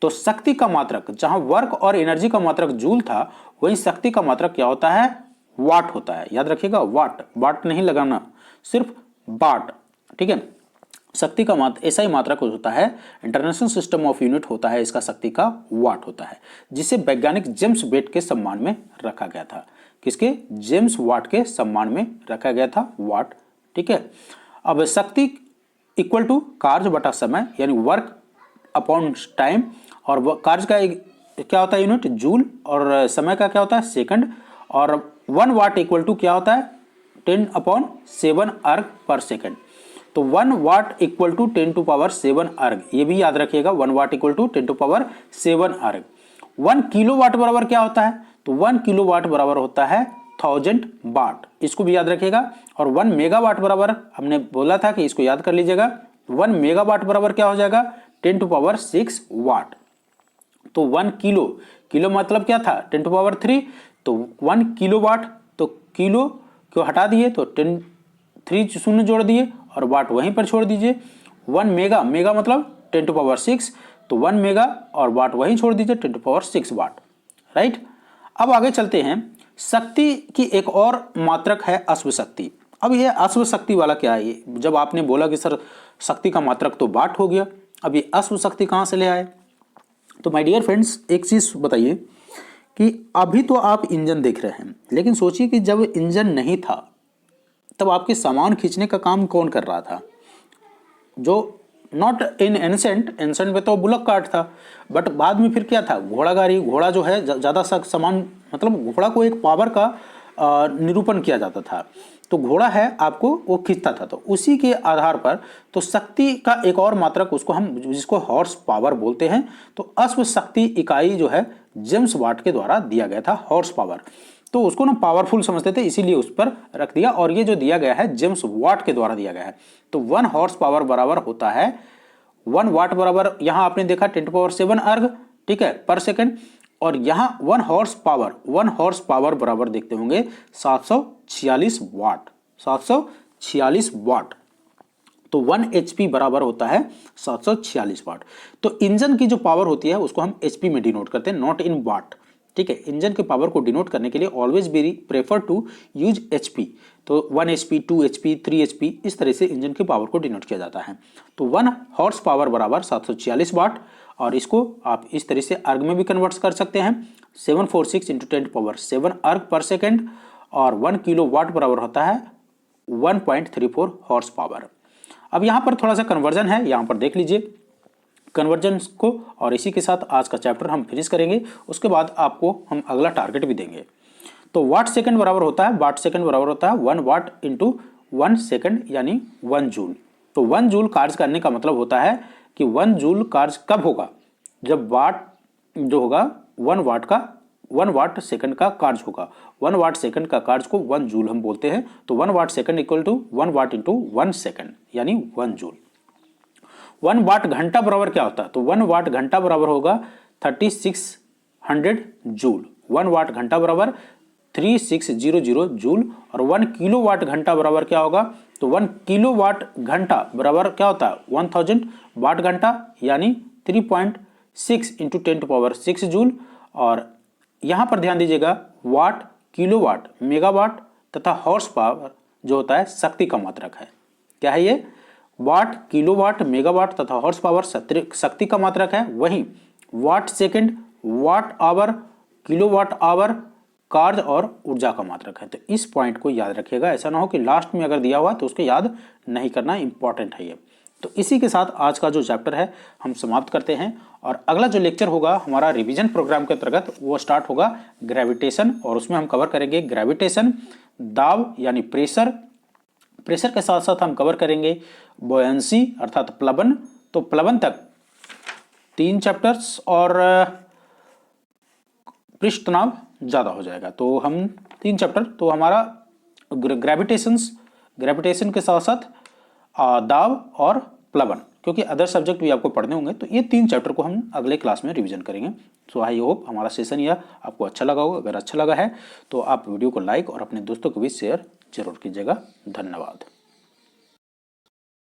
तो शक्ति का मात्रक, जहां वर्क और एनर्जी का मात्रक जूल था, वहीं शक्ति का मात्रक क्या होता है, वाट होता है। याद रखिएगा, वाट नहीं लगाना, सिर्फ वाट, ठीक है। शक्ति का मात्रक ऐसा ही मात्रक होता है, इंटरनेशनल सिस्टम ऑफ यूनिट होता है इसका, शक्ति का वाट होता है, जिसे वैज्ञानिक जेम्स वेट के सम्मान में रखा गया था। किसके, जेम्स वाट के सम्मान में रखा गया था, वाट, ठीक है। अब शक्ति इक्वल टू कार्य बटा समय, यानी वर्क अपॉन टाइम, और कार्य का क्या होता है यूनिट, जूल, और समय का क्या होता है, सेकंड। और 1 वाट इक्वल टू क्या होता है, 10/7 अर्ग पर सेकंड। तो 1 वाट इक्वल टू 10⁻7 अर्ग, ये भी याद रखिएगा, 1 वाट इक्वल टू 10⁻7 अर्ग। 1 किलोवाट बराबर क्या होता है, तो 1 किलोवाट बराबर होता है 1000 वाट, इसको भी याद रखिएगा। और 1 मेगावाट बराबर, हमने बोला था कि इसको याद कर लीजिएगा, 1 मेगावाट बराबर क्या हो जाएगा, 10⁻6 वाट। तो 1 किलो मतलब क्या था, 10⁻3, तो 1 किलोवाट, तो किलो को हटा दिए तो 3 शून्य जोड़ दिए और वाट वहीं पर छोड़ दीजिए। 1 मेगा मतलब 10⁻6, तो 1 मेगा और वाट वहीं छोड़ दीजिए, 10⁻6 वाट, राइट। अब आगे चलते हैं, शक्ति की एक और मात्रक है अश्व शक्ति। अब ये अश्व शक्ति वाला क्या है, ये जब आपने बोला कि सर शक्ति का मात्रक तो वाट हो गया, अब ये अश्व शक्ति कहाँ से ले आए। तो माय डियर फ्रेंड्स, एक चीज बताइए कि अभी तो आप इंजन देख रहे हैं, लेकिन सोचिए कि जब इंजन नहीं था तब आपके सामान खींचने का काम कौन कर रहा था, जो नॉट इन एंसेंट में तो बुलक कार्ट था, बट बाद में फिर क्या था, घोड़ा गाड़ी। घोड़ा जो है ज़्यादा सामान, मतलब घोड़ा को एक पावर का निरूपण किया जाता था, तो घोड़ा है आपको वो खींचता था। तो उसी के आधार पर तो शक्ति का एक और मात्रक, उसको हम जिसको हॉर्स पावर बोलते हैं, तो अश्व शक्ति इकाई जो है जेम्स वाट के द्वारा दिया गया था, हॉर्स पावर। तो उसको ना पावरफुल समझते थे, इसीलिए उस पर रख दिया, और ये जो दिया गया है जेम्स वाट के द्वारा दिया गया है। तो 1 हॉर्स पावर बराबर होता है 1 वाट बराबर, यहाँ आपने देखा 10⁻7 अर्ग, ठीक है, पर सेकंड। और यहाँ 1 हॉर्स पावर बराबर देखते होंगे 746 वाट, 746 वाट। तो 1 HP बराबर होता है 746 वाट। तो इंजन की जो पावर होती है उसको हम HP में डिनोट करते हैं, नॉट इन वाट। ठीक है, इंजन के पावर को डिनोट करने के लिए always be prefer to use HP। तो 1 HP, 2 HP, 3 HP, इस तरह से इंजन की पावर को डिनोट किया जाता है। तो 1 हॉर्स पावर बराबर 746 वाट। और इसको आप इस तरह से अर्ग में भी कन्वर्ट कर सकते हैं, 746 × 10⁻7 अर्ग पर सेकेंड। और 1 किलो वाट बराबर होता है 1.34 हॉर्स पावर। अब यहाँ पर थोड़ा सा कन्वर्जन है, यहाँ पर देख लीजिए कन्वर्जन को। और इसी के साथ आज का चैप्टर हम फिनिश करेंगे। उसके बाद आपको हम अगला टारगेट भी देंगे। तो वाट सेकंड बराबर होता है 1 वाट इंटू 1 सेकंड यानी 1 जूल। तो 1 जूल कार्य करने का मतलब होता है कि 1 जूल कार्य कब होगा, जब वाट जो होगा 1 वाट सेकंड का कार्य होगा। 1 वाट सेकंड का कार्य को 1 जूल हम बोलते हैं। तो 1 watt second equal to 1 watt into 1 second यानी 1 जूल। 1 वाट घंटा बराबर क्या होता है, तो 1 वाट घंटा बराबर होगा 3600 जूल। 1 वाट घंटा बराबर 3600 जूल। और 1 किलो वाट घंटा बराबर क्या होगा, तो 1 किलो वाट घंटा बराबर क्या होता है 1000 वाट घंटा यानी 3.6 × 10⁻6 जूल। और यहाँ पर ध्यान दीजिएगा वाट, किलोवाट, मेगावाट तथा हॉर्स पावर जो होता है शक्ति का मात्रक है। क्या है ये, वाट, किलोवाट, मेगावाट तथा हॉर्स पावर शक्ति का मात्रक है। वहीं watt second, watt hour, kilowatt hour कार्य और ऊर्जा का मात्रक है। तो इस पॉइंट को याद रखिएगा, ऐसा ना हो कि लास्ट में अगर दिया हुआ तो उसको याद नहीं करना, इंपॉर्टेंट है ये। तो इसी के साथ आज का जो चैप्टर है हम समाप्त करते हैं। और अगला जो लेक्चर होगा हमारा रिवीजन प्रोग्राम के अंतर्गत वो स्टार्ट होगा ग्रेविटेशन। और उसमें हम कवर करेंगे ग्रेविटेशन, दाब यानी प्रेशर, प्रेशर के साथ साथ हम कवर करेंगे बॉयंसी अर्थात प्लवन। तो प्लवन तक 3 चैप्टर्स और पृष्ठ तनाव ज़्यादा हो जाएगा। तो हम 3 चैप्टर, तो हमारा ग्रेविटेशन के साथ साथ दाब और प्लवन, क्योंकि अदर सब्जेक्ट भी आपको पढ़ने होंगे। तो ये 3 चैप्टर को हम अगले क्लास में रिवीजन करेंगे। सो आई होप हमारा सेशन यह आपको अच्छा लगा होगा। अगर अच्छा लगा है तो आप वीडियो को लाइक और अपने दोस्तों को भी शेयर जरूर कीजिएगा। धन्यवाद।